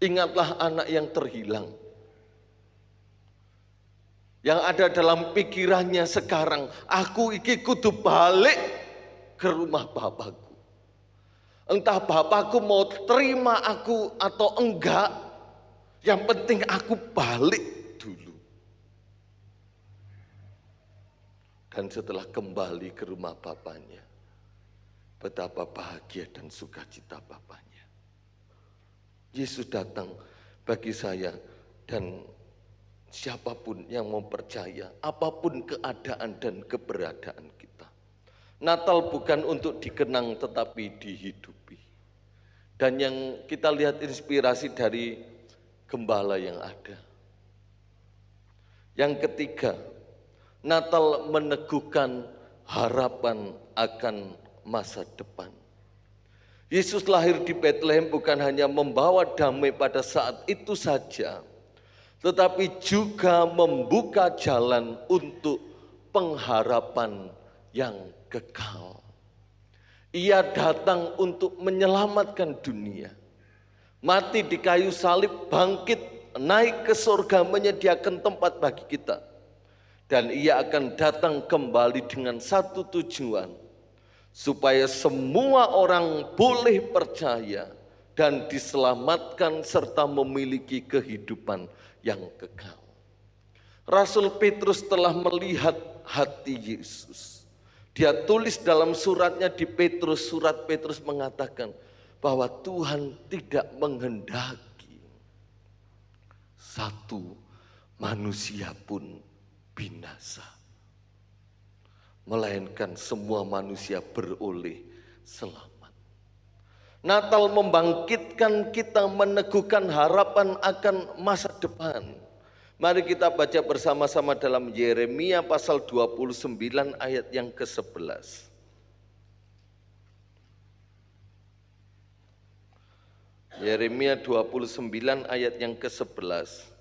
Ingatlah anak yang terhilang. Yang ada dalam pikirannya sekarang, aku iki kudu balik ke rumah bapakku. Entah bapakku mau terima aku atau enggak, yang penting aku balik dulu. Dan setelah kembali ke rumah bapaknya, betapa bahagia dan sukacita bapaknya. Yesus datang bagi saya dan siapapun yang mau percaya, apapun keadaan dan keberadaan kita. Natal bukan untuk dikenang tetapi dihidupi. Dan yang kita lihat inspirasi dari gembala yang ada. Yang ketiga, Natal meneguhkan harapan akan masa depan. Yesus lahir di Bethlehem bukan hanya membawa damai pada saat itu saja, tetapi juga membuka jalan untuk pengharapan yang kekal. Ia datang untuk menyelamatkan dunia. Mati di kayu salib, bangkit, naik ke surga, menyediakan tempat bagi kita. Dan ia akan datang kembali dengan satu tujuan, supaya semua orang boleh percaya dan diselamatkan serta memiliki kehidupan yang kekal. Rasul Petrus telah melihat hati Yesus. Dia tulis dalam suratnya di Petrus, surat Petrus mengatakan bahwa Tuhan tidak menghendaki satu manusia pun binasa, melainkan semua manusia beroleh selamat. Natal membangkitkan kita, meneguhkan harapan akan masa depan. Mari kita baca bersama-sama dalam Yeremia pasal 29 ayat yang ke-11. Yeremia 29 ayat yang ke-11.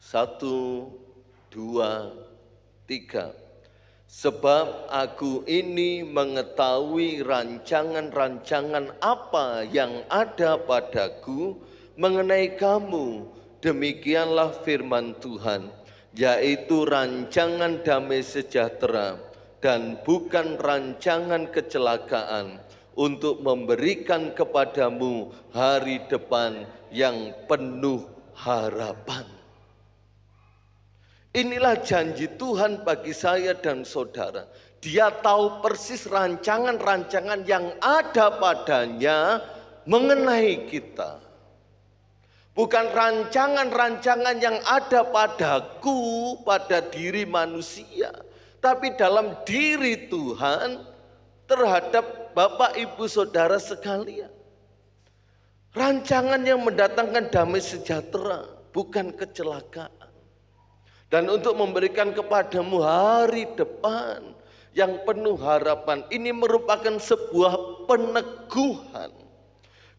Satu, dua, tiga. Sebab aku ini mengetahui rancangan-rancangan apa yang ada padaku mengenai kamu. Demikianlah firman Tuhan, yaitu rancangan damai sejahtera dan bukan rancangan kecelakaan, untuk memberikan kepadamu hari depan yang penuh harapan. Inilah janji Tuhan bagi saya dan saudara. Dia tahu persis rancangan-rancangan yang ada padanya mengenai kita. Bukan rancangan-rancangan yang ada padaku, pada diri manusia. Tapi dalam diri Tuhan terhadap Bapak Ibu Saudara sekalian. Rancangan yang mendatangkan damai sejahtera, bukan kecelakaan. Dan untuk memberikan kepadamu hari depan yang penuh harapan. Ini merupakan sebuah peneguhan,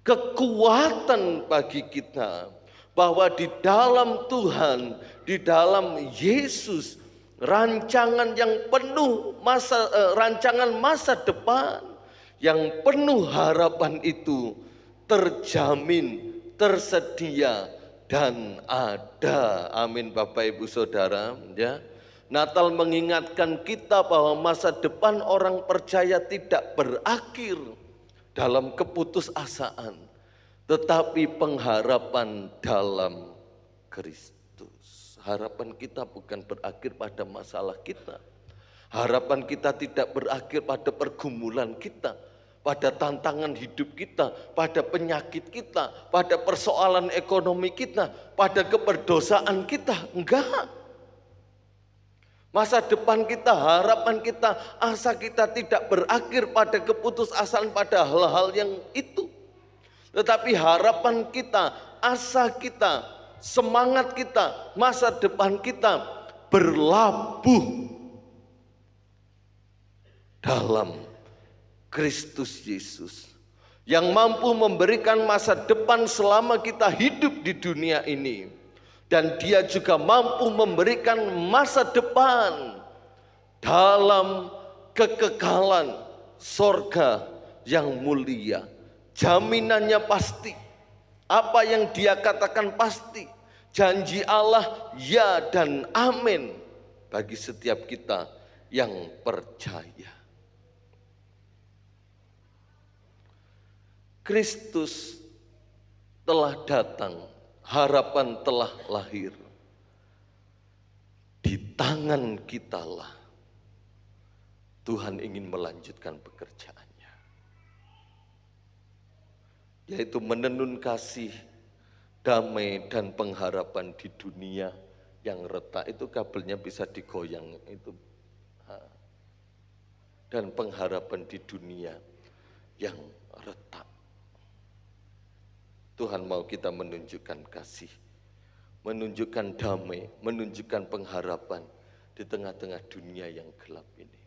kekuatan bagi kita. Bahwa di dalam Tuhan, di dalam Yesus, rancangan yang penuh rancangan masa depan yang penuh harapan itu terjamin, tersedia, dan ada. Amin Bapak Ibu Saudara, ya. Natal mengingatkan kita bahwa masa depan orang percaya tidak berakhir dalam keputusasaan, tetapi pengharapan dalam Kristus. Harapan kita bukan berakhir pada masalah kita. Harapan kita tidak berakhir pada pergumulan kita, pada tantangan hidup kita, pada penyakit kita, pada persoalan ekonomi kita, pada keberdosaan kita. Enggak. Masa depan kita, harapan kita, asa kita tidak berakhir pada keputusasaan pada hal-hal yang itu. Tetapi harapan kita, asa kita, semangat kita, masa depan kita berlabuh dalam Kristus Yesus yang mampu memberikan masa depan selama kita hidup di dunia ini, dan Dia juga mampu memberikan masa depan dalam kekekalan sorga yang mulia. Jaminannya pasti, apa yang Dia katakan pasti, janji Allah ya dan amin bagi setiap kita yang percaya. Kristus telah datang, harapan telah lahir. Di tangan kitalah Tuhan ingin melanjutkan pekerjaannya, yaitu menenun kasih, damai, dan pengharapan di dunia yang retak. Itu kabelnya bisa digoyang itu. Dan pengharapan di dunia yang retak. Tuhan mau kita menunjukkan kasih, menunjukkan damai, menunjukkan pengharapan di tengah-tengah dunia yang gelap ini.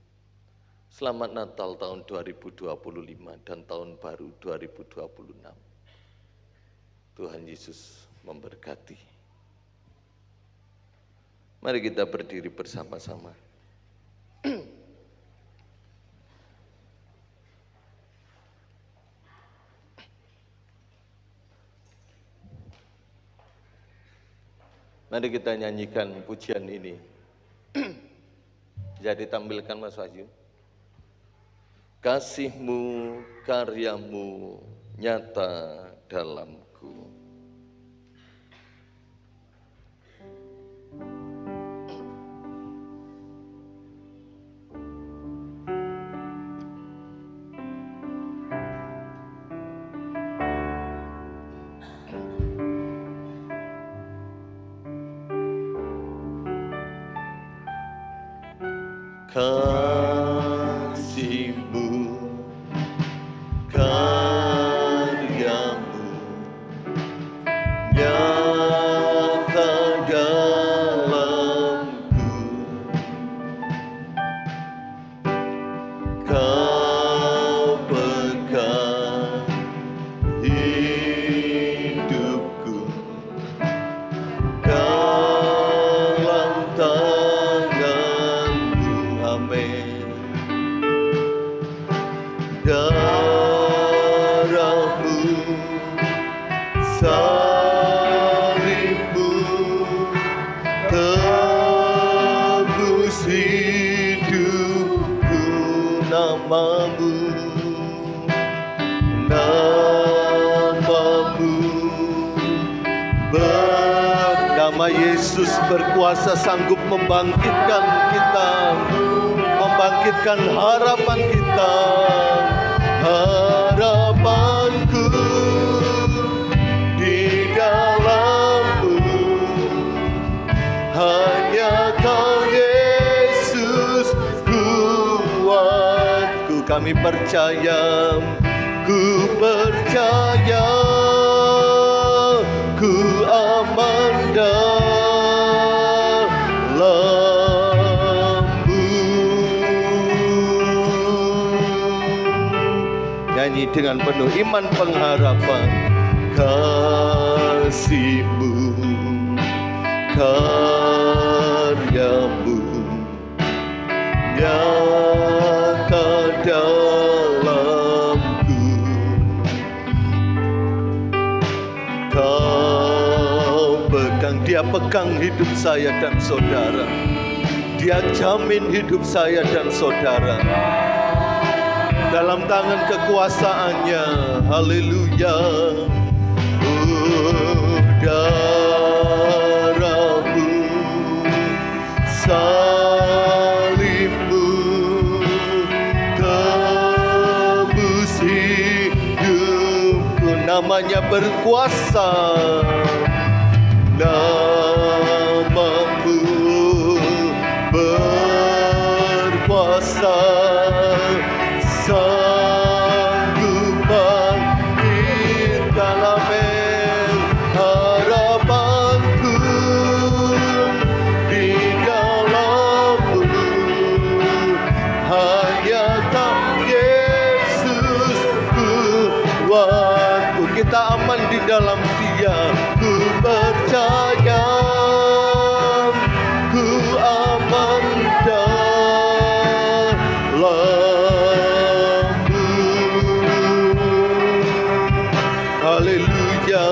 Selamat Natal tahun 2025 dan tahun baru 2026. Tuhan Yesus memberkati. Mari kita berdiri bersama-sama. Mari kita nyanyikan pujian ini. Jadi tampilkan Mas Wahyu. Kasih-Mu, karya-Mu nyata dalamku. Kasih hidupku namamu, namamu. Bernama Yesus berkuasa sanggup membangkitkan kita, membangkitkan harapan kita. Harapanku di dalam-Mu, hanya Kau Yesus kuatku. Kami percaya, ku percaya, ku aman dalam-Mu. Nyanyi dengan penuh iman pengharapan. Kasih-Mu, karya-Mu nyata dalamku. Kau pegang, Dia pegang hidup saya dan saudara. Dia jamin hidup saya dan saudara dalam tangan kekuasaannya. Haleluya. Darah-Mu, salib-Mu tebus hidupku. Namanya berkuasa, namamu berkuasa, sanggup bangkitkan. Amin. Harapanku di dalam-Mu, hanya Kau Yesus kuatku. Kita aman di dalam Dia. Ku percaya, ku aman dalam-Mu. Haleluya.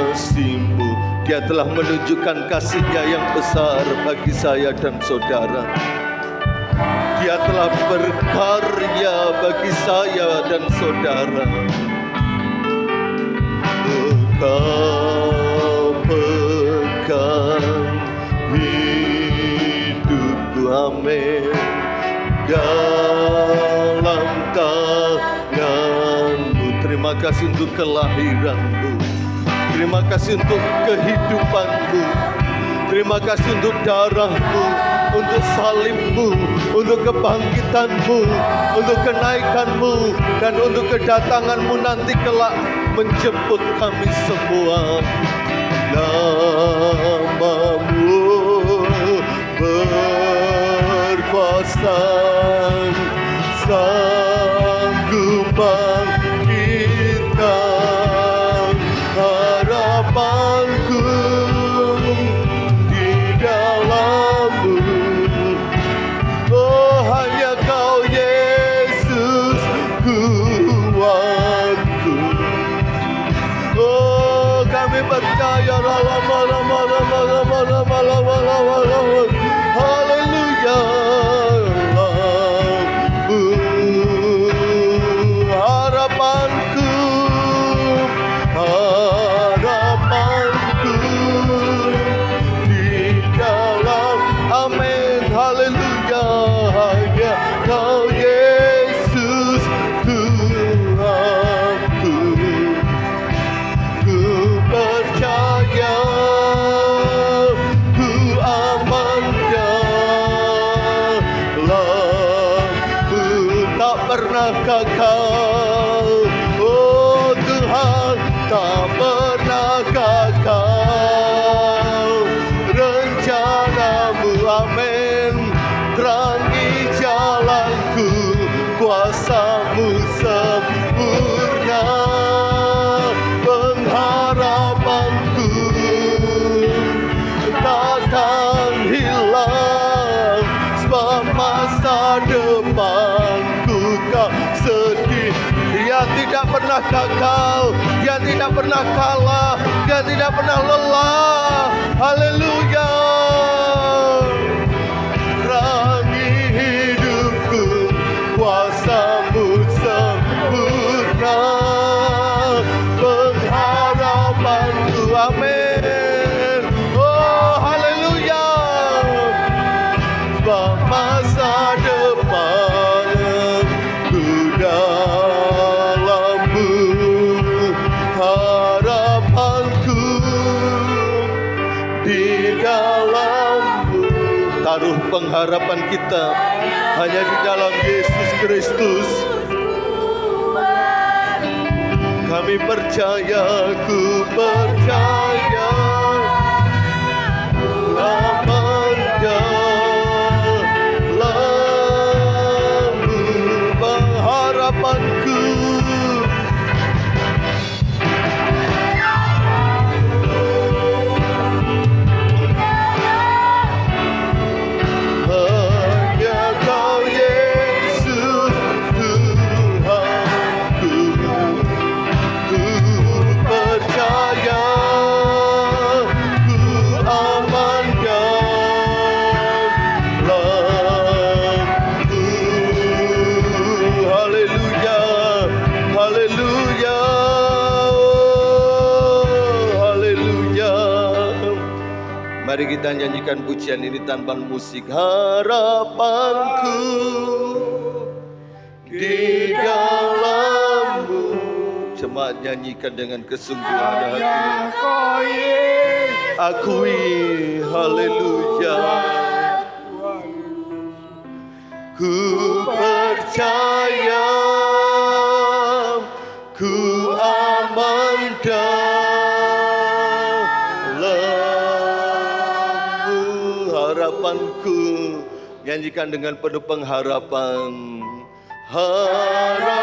Kasih-Mu, Dia telah menunjukkan kasih-Nya yang besar bagi saya dan saudara. Dia telah berkarya bagi saya dan saudara. Kau pegang hidupku, amin, dalam tangan-Mu. Terima kasih untuk kelahiran-Mu. Terima kasih untuk kehidupan-Mu. Terima kasih untuk darah-Mu, untuk salib-Mu, untuk kebangkitan-Mu, untuk kenaikan-Mu, dan untuk kedatangan-Mu nanti kelak menjemput kami semua. Nama-Mu berkuasa, sanggup bangkitkan harapanku di dalam-Mu. Oh, hanya Kau Yesus kuatku. Oh, kami percaya. Haleluya. Harapanku, harapanku di dalam, amin, haleluya. Hanya Kau Yesus Tuhanku. Ku percaya, ku aman dalam-Mu, tak pernah gagal. Oh Tuhan, tak pernah gagal. Rencana-Mu, amin, terangi jalanku. Kuasa-Mu sempurna, pengharapanku takkan hilang. Sebab masa depanku Kau sedia. Dia tidak pernah gagal, Dia tidak pernah kalah, Dia tidak pernah lelah. Haleluya. di dalam-Mu. Taruh pengharapan kita hanya di dalam Yesus Kristus. Kami percaya, ku percaya, aman dalam-Mu pengharapanku. Mari kita nyanyikan pujian ini tanpa musik. Harapanku di dalam-Mu. Jemaat nyanyikan dengan kesungguhan hati. Akui, haleluya. Ku percaya, ku aman harapanku. Nyanyikan dengan penuh pengharapan. Harapanku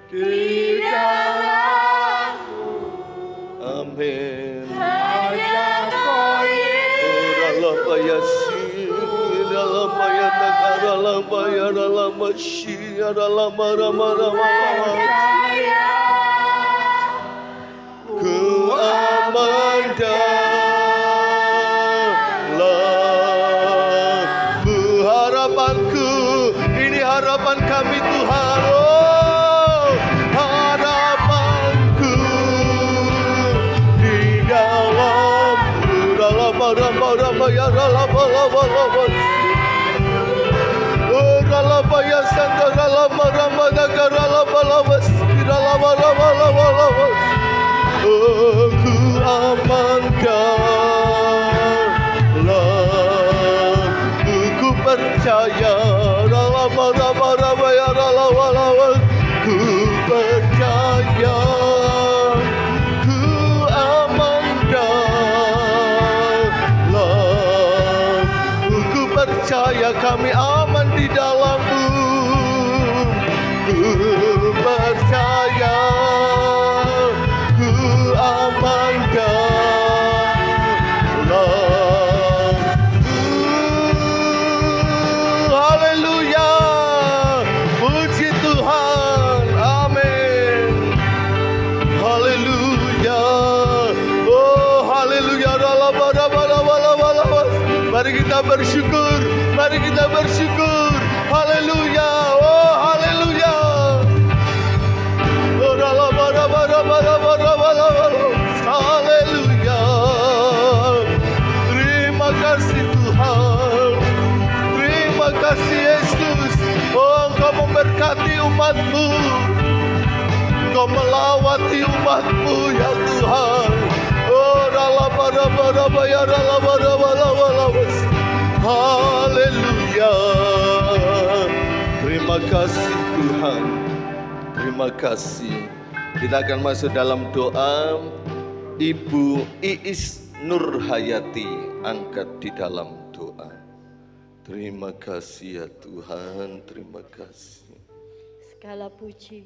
di dalam-Mu. Amin. Hanya Kau Yesus. Dalam bayasi, dalam bayat negara, dalam bayat, dalam masyi, dalam marah-marah. Ku aman dalam-Mu. Harapanku, ini harapan kami Tuhan. Oh, harapanku di dalam-Mu. Dalam marah-marah, ya dalam bala-bala. Oh, dalam bayar santa, dalam marah-marah, dalam bala-bala, dalam bala-bala. Oh, ku aman dalam-Mu. Ku percaya dalam marah-marah ya dalam. Ku percaya, ku aman dalam-Mu. Ku percaya kami aman di dalam-Mu. Ku percaya, aman dalam-Mu. Haleluya, puji Tuhan, amin. Haleluya, oh haleluya. Mari kita bersyukur, mari kita bersyukur. Haleluya, oh haleluya. Haleluya. Terima kasih Tuhan. Terima kasih Yesus. Oh, Engkau memberkati umat-Mu. Engkau melawati umat-Mu ya Tuhan. Oh, haleluya. Terima kasih Tuhan. Terima kasih. Kita akan masuk dalam doa. Ibu Iis Nurhayati angkat di dalam doa. Terima kasih ya Tuhan, terima kasih. Segala puji,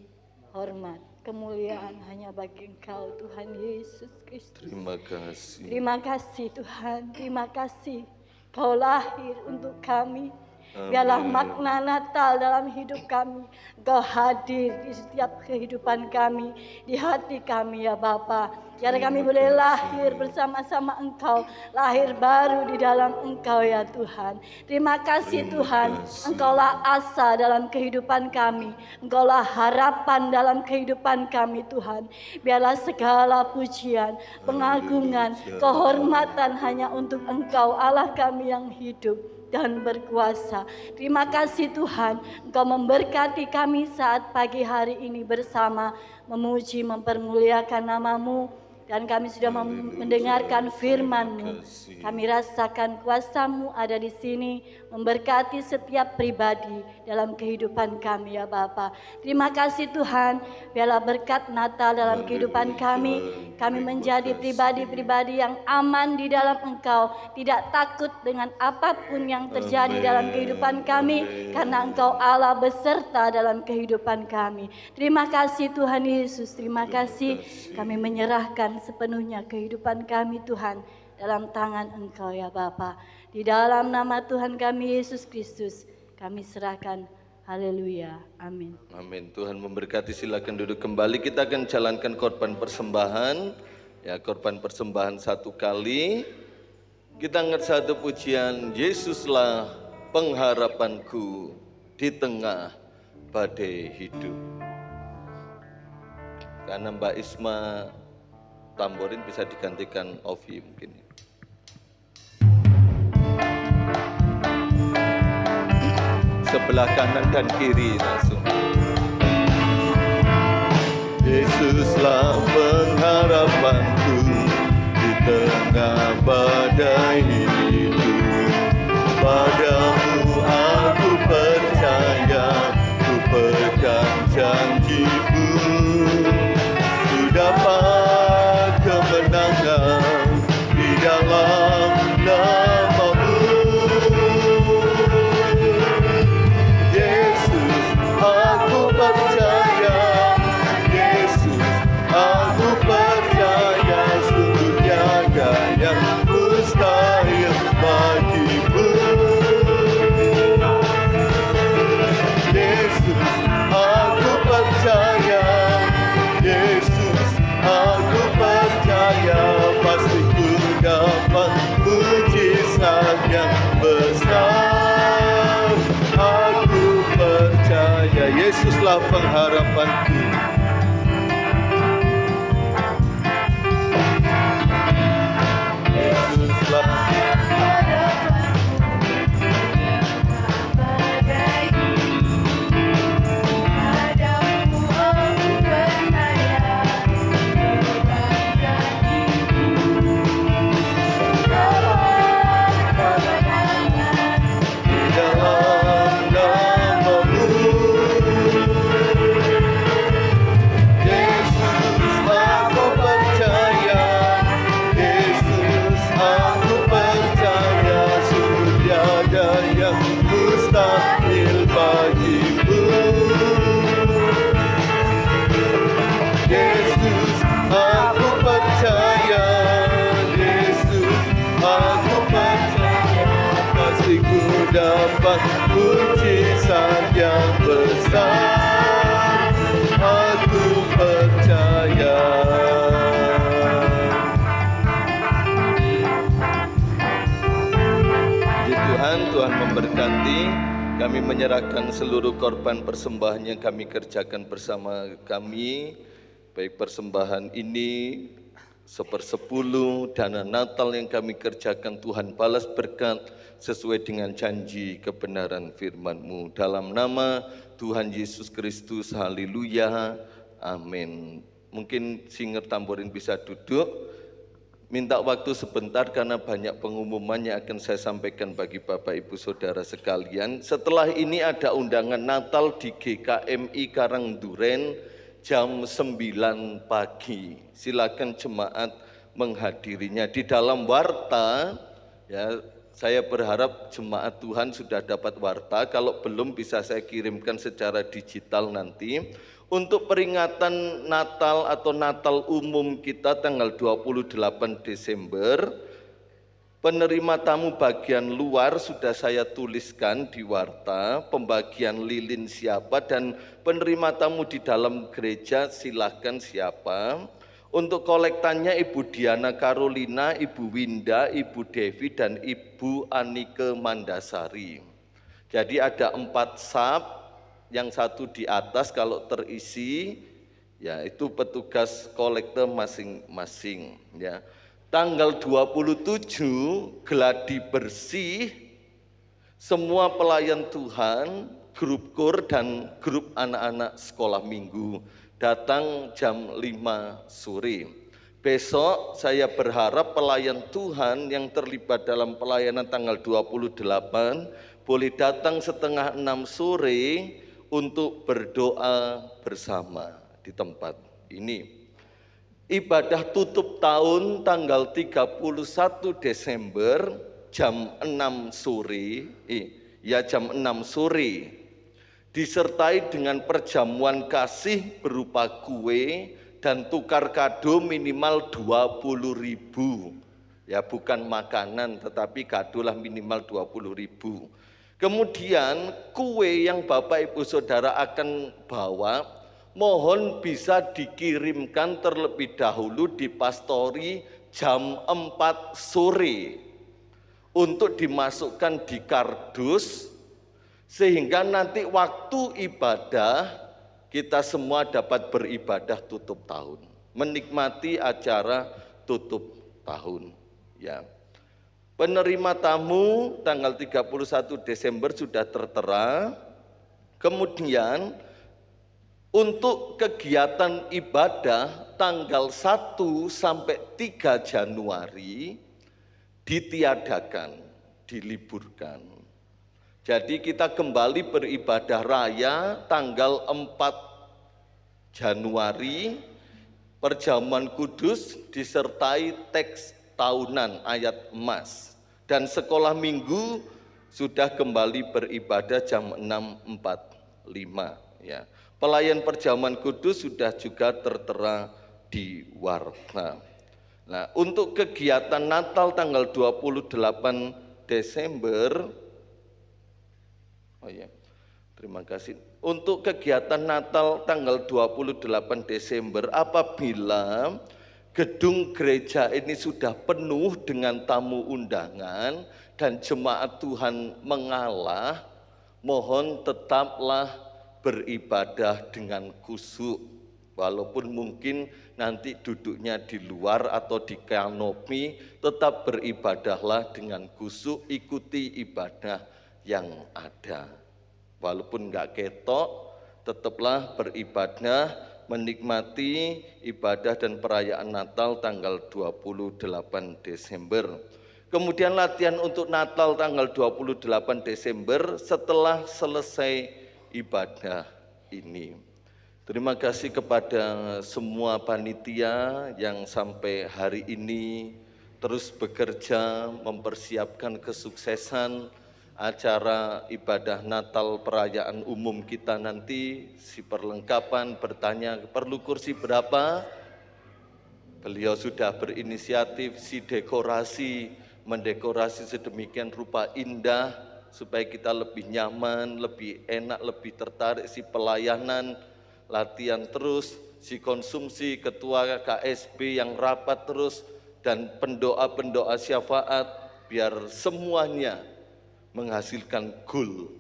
hormat, kemuliaan hanya bagi Engkau Tuhan Yesus Kristus. Terima kasih. Terima kasih Tuhan, terima kasih Kau lahir untuk kami. Biarlah makna Natal dalam hidup kami. Engkau hadir di setiap kehidupan kami, di hati kami ya Bapa. Biar kami boleh lahir bersama-sama Engkau, lahir baru di dalam Engkau ya Tuhan. Terima kasih Tuhan, Engkaulah asa dalam kehidupan kami. Engkaulah harapan dalam kehidupan kami Tuhan. Biarlah segala pujian, pengagungan, kehormatan hanya untuk Engkau Allah kami yang hidup dan berkuasa. Terima kasih Tuhan, Engkau memberkati kami saat pagi hari ini bersama memuji mempermuliakan nama-Mu. dan kami sudah mendengarkan firman-Mu. Kami rasakan kuasa-Mu ada di sini, memberkati setiap pribadi dalam kehidupan kami ya Bapa. Terima kasih Tuhan, biarlah berkat Natal dalam kehidupan kami menjadi pribadi-pribadi yang aman di dalam Engkau, tidak takut dengan apapun yang terjadi dalam kehidupan kami, karena Engkau Allah beserta dalam kehidupan kami. Terima kasih Tuhan Yesus, terima kasih. Kami menyerahkan sepenuhnya kehidupan kami Tuhan dalam tangan Engkau ya Bapa. Di dalam nama Tuhan kami Yesus Kristus kami serahkan. Haleluya. Amin. Amin. Tuhan memberkati, silakan duduk kembali. Kita akan jalankan korban persembahan. Ya, korban persembahan 1 kali. Kita angkat satu pujian, Yesuslah pengharapanku di tengah badai hidup. Karena Mbak Isma tamborin bisa digantikan Ovi mungkin. Sebelah kanan dan kiri langsung. Yesuslah pengharapanku di tengah badai hidup. Padamu aku percaya, ku pegang janji-Mu. Ku dapat kemenangan di dalam nama-Mu. Yesus, aku percaya. Yesus, aku percaya. Sungguh tiada yang mustahil bagi-Mu. Yesus, aku percaya. Yesus, aku percaya. Pasti ku dapat mujizat yang besar. Aku percaya. Yesuslah pengharapanku. Yesuslah di dalam nama-Mu. Yesus, aku percaya. Yesus, aku percaya. Sungguh tiada yang mustahil bagi-Mu. Yesus, aku percaya. Yesus, aku percaya. Pasti ku dapat mujizat yang besar. Aku percaya. Puji Tuhan, Tuhan memberkati. Kami menyerahkan seluruh korban persembahan yang kami kerjakan bersama kami. Baik persembahan ini 1/10 dana Natal yang kami kerjakan, Tuhan balas berkat sesuai dengan janji kebenaran firman-Mu. Dalam nama Tuhan Yesus Kristus, haleluya, amin. Mungkin singer tamborin bisa duduk. Minta waktu sebentar karena banyak pengumuman yang akan saya sampaikan bagi Bapak Ibu Saudara sekalian. Setelah ini ada undangan Natal di GKMI Karangduren jam 9 pagi. Silakan jemaat menghadirinya. Di dalam warta, ya, saya berharap jemaat Tuhan sudah dapat warta. Kalau belum bisa saya kirimkan secara digital nanti. Untuk peringatan Natal atau Natal umum kita tanggal 28 Desember, penerima tamu bagian luar sudah saya tuliskan di warta, pembagian lilin siapa, dan penerima tamu di dalam gereja silahkan siapa. Untuk kolektannya Ibu Diana Carolina, Ibu Winda, Ibu Devi, dan Ibu Anike Mandasari. Jadi ada 4 sub, yang satu di atas kalau terisi, ya itu petugas kolektor masing-masing. Ya. Tanggal 27 geladi bersih, semua pelayan Tuhan, grup kur dan grup anak-anak sekolah minggu datang jam 5 sore. Besok saya berharap pelayan Tuhan yang terlibat dalam pelayanan tanggal 28 boleh datang setengah 6 sore untuk berdoa bersama di tempat ini. Ibadah tutup tahun tanggal 31 Desember jam 6 sore, jam 6 sore. Disertai dengan perjamuan kasih berupa kue dan tukar kado minimal 20.000. Ya, bukan makanan tetapi kado lah minimal 20.000. Kemudian kue yang Bapak Ibu Saudara akan bawa mohon bisa dikirimkan terlebih dahulu di pastori jam 4 sore untuk dimasukkan di kardus sehingga nanti waktu ibadah kita semua dapat beribadah tutup tahun, menikmati acara tutup tahun. Ya. Penerima tamu tanggal 31 Desember sudah tertera. Kemudian untuk kegiatan ibadah tanggal 1 sampai 3 Januari ditiadakan, diliburkan. Jadi kita kembali beribadah raya tanggal 4 Januari, perjamuan kudus disertai teks tahunan ayat emas. Dan sekolah minggu sudah kembali beribadah jam 6.45. Ya. Pelayan perjamuan kudus sudah juga tertera di warta. Nah, untuk kegiatan Natal tanggal 28 Desember, terima kasih. Untuk kegiatan Natal tanggal 28 Desember, apabila gedung gereja ini sudah penuh dengan tamu undangan dan jemaat Tuhan mengalah, mohon tetaplah beribadah dengan khusyuk. Walaupun mungkin nanti duduknya di luar atau di kanopi, tetap beribadahlah dengan khusyuk, ikuti ibadah yang ada. Walaupun enggak ketok, tetaplah beribadah, menikmati ibadah dan perayaan Natal tanggal 28 Desember. Kemudian latihan untuk Natal tanggal 28 Desember setelah selesai ibadah ini. Terima kasih kepada semua panitia yang sampai hari ini terus bekerja mempersiapkan kesuksesan acara ibadah Natal perayaan umum kita nanti. Si perlengkapan bertanya perlu kursi berapa? Beliau sudah berinisiatif si dekorasi, mendekorasi sedemikian rupa indah supaya kita lebih nyaman, lebih enak, lebih tertarik. Si pelayanan latihan terus, si konsumsi ketua KSB yang rapat terus, dan pendoa-pendoa syafaat biar semuanya menghasilkan gol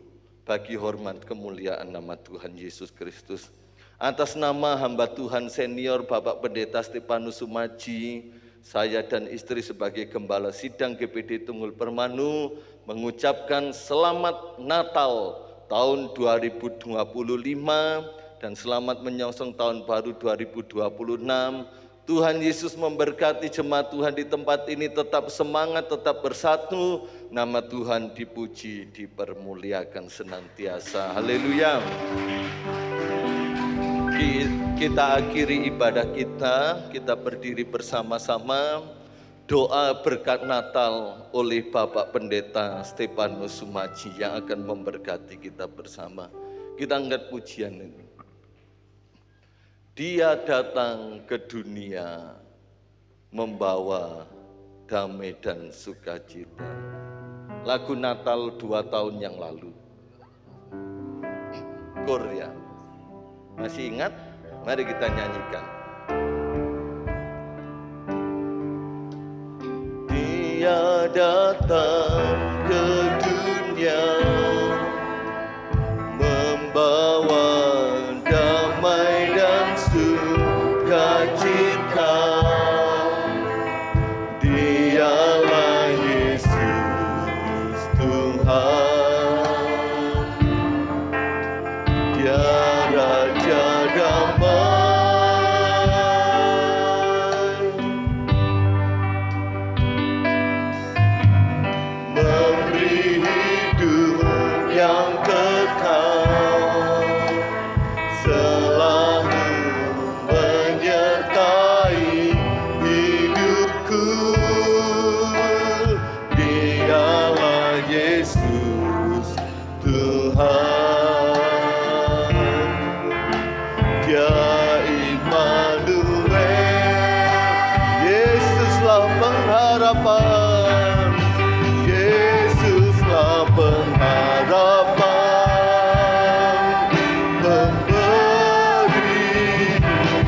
bagi hormat kemuliaan nama Tuhan Yesus Kristus. Atas nama hamba Tuhan senior Bapak Pendeta Stepanus Sumaji, saya dan istri sebagai Gembala Sidang GPD Tunggul Permanu mengucapkan selamat Natal tahun 2025 dan selamat menyongsong tahun baru 2026. Tuhan Yesus memberkati jemaat Tuhan di tempat ini, tetap semangat, tetap bersatu. Nama Tuhan dipuji, dipermuliakan senantiasa. Haleluya. Kita akhiri ibadah kita berdiri bersama-sama. Doa berkat Natal oleh Bapak Pendeta Stepanus Sumaji yang akan memberkati kita bersama. Kita angkat pujian ini. Dia datang ke dunia membawa damai dan sukacita. Lagu Natal 2 tahun yang lalu. Korea. Masih ingat? Mari kita nyanyikan. Dia datang ke dunia membawa damai dan sukacita. Dialah Yesus Tuhan, Dia Raja damai. pengharapan, Yesuslah pengharapan, pemberi hidup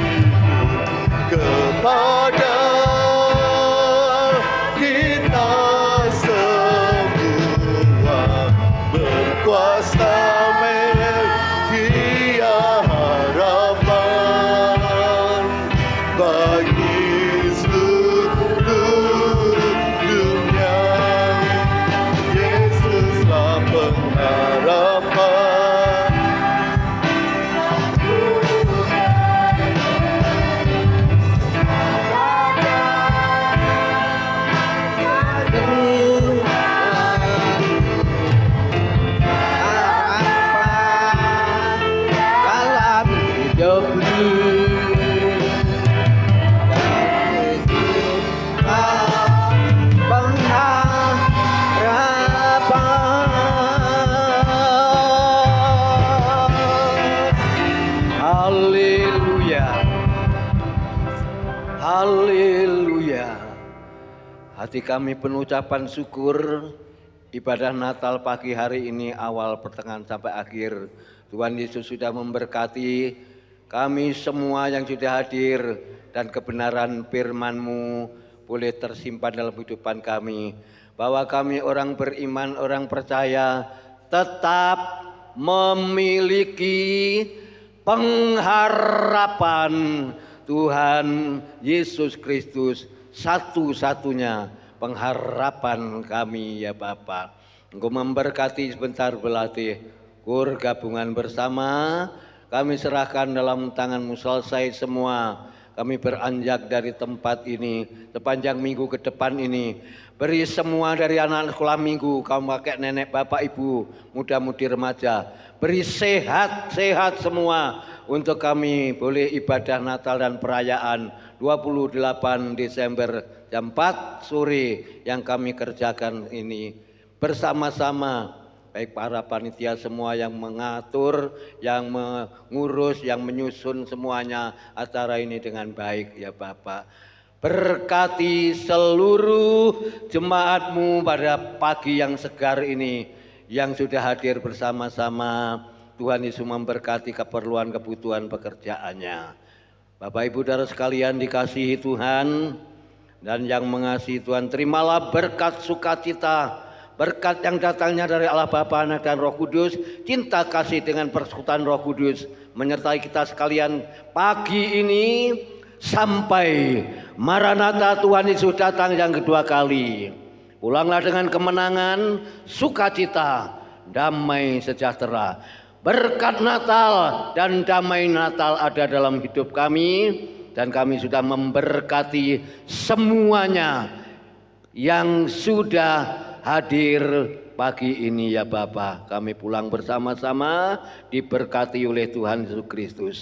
kepada kita semua, berkuasa Dia harapan bagi seluruh dunia. Yesuslah pengharapan. Dalam hidup haleluya, haleluya. Hati kami penuh ucapan syukur. Ibadah Natal pagi hari ini awal pertengahan sampai akhir, Tuhan Yesus sudah memberkati kami semua yang sudah hadir, dan kebenaran firman-Mu boleh tersimpan dalam kehidupan kami, bahwa kami orang beriman, orang percaya tetap memiliki pengharapan Tuhan Yesus Kristus, satu-satunya pengharapan kami ya Bapa. Engkau memberkati sebentar berlatih kur gabungan bersama, kami serahkan dalam tangan-Mu. Selesai semua, kami beranjak dari tempat ini sepanjang minggu ke depan ini. Beri semua dari anak sekolah minggu, kamu pakai nenek bapak ibu, muda-mudi remaja, beri sehat-sehat semua untuk kami boleh ibadah Natal dan perayaan 28 Desember jam 4 sore yang kami kerjakan ini bersama-sama, baik para panitia semua yang mengatur, yang mengurus, yang menyusun semuanya acara ini dengan baik ya Bapak. Berkati seluruh jemaat-Mu pada pagi yang segar ini yang sudah hadir bersama-sama. Tuhan Yesus memberkati keperluan kebutuhan pekerjaannya. Bapak Ibu Saudara sekalian dikasihi Tuhan dan yang mengasihi Tuhan, terimalah berkat sukacita, berkat yang datangnya dari Allah Bapa, Anak dan Roh Kudus, cinta kasih dengan persekutuan Roh Kudus menyertai kita sekalian pagi ini sampai Maranatha Tuhan Yesus datang yang kedua kali. Pulanglah dengan kemenangan, sukacita, damai sejahtera. Berkat Natal dan damai Natal ada dalam hidup kami, dan kami sudah memberkati semuanya yang sudah hadir pagi ini ya Bapa. Kami pulang bersama-sama diberkati oleh Tuhan Yesus Kristus.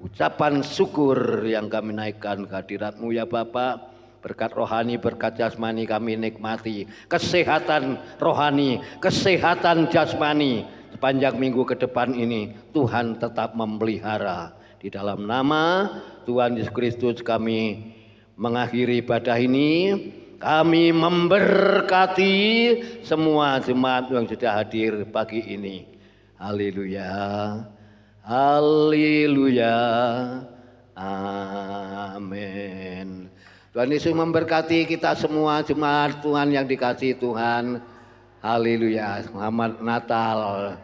Ucapan syukur yang kami naikkan kehadirat-Mu ya Bapa. Berkat rohani, berkat jasmani kami nikmati. Kesehatan rohani, kesehatan jasmani sepanjang minggu ke depan ini Tuhan tetap memelihara. Di dalam nama Tuhan Yesus Kristus kami mengakhiri ibadah ini. Kami memberkati semua jemaat yang sudah hadir pagi ini. Haleluya. Haleluya. Amin. Tuhan Yesus memberkati kita semua jemaat Tuhan yang dikasihi Tuhan. Haleluya. Selamat Natal.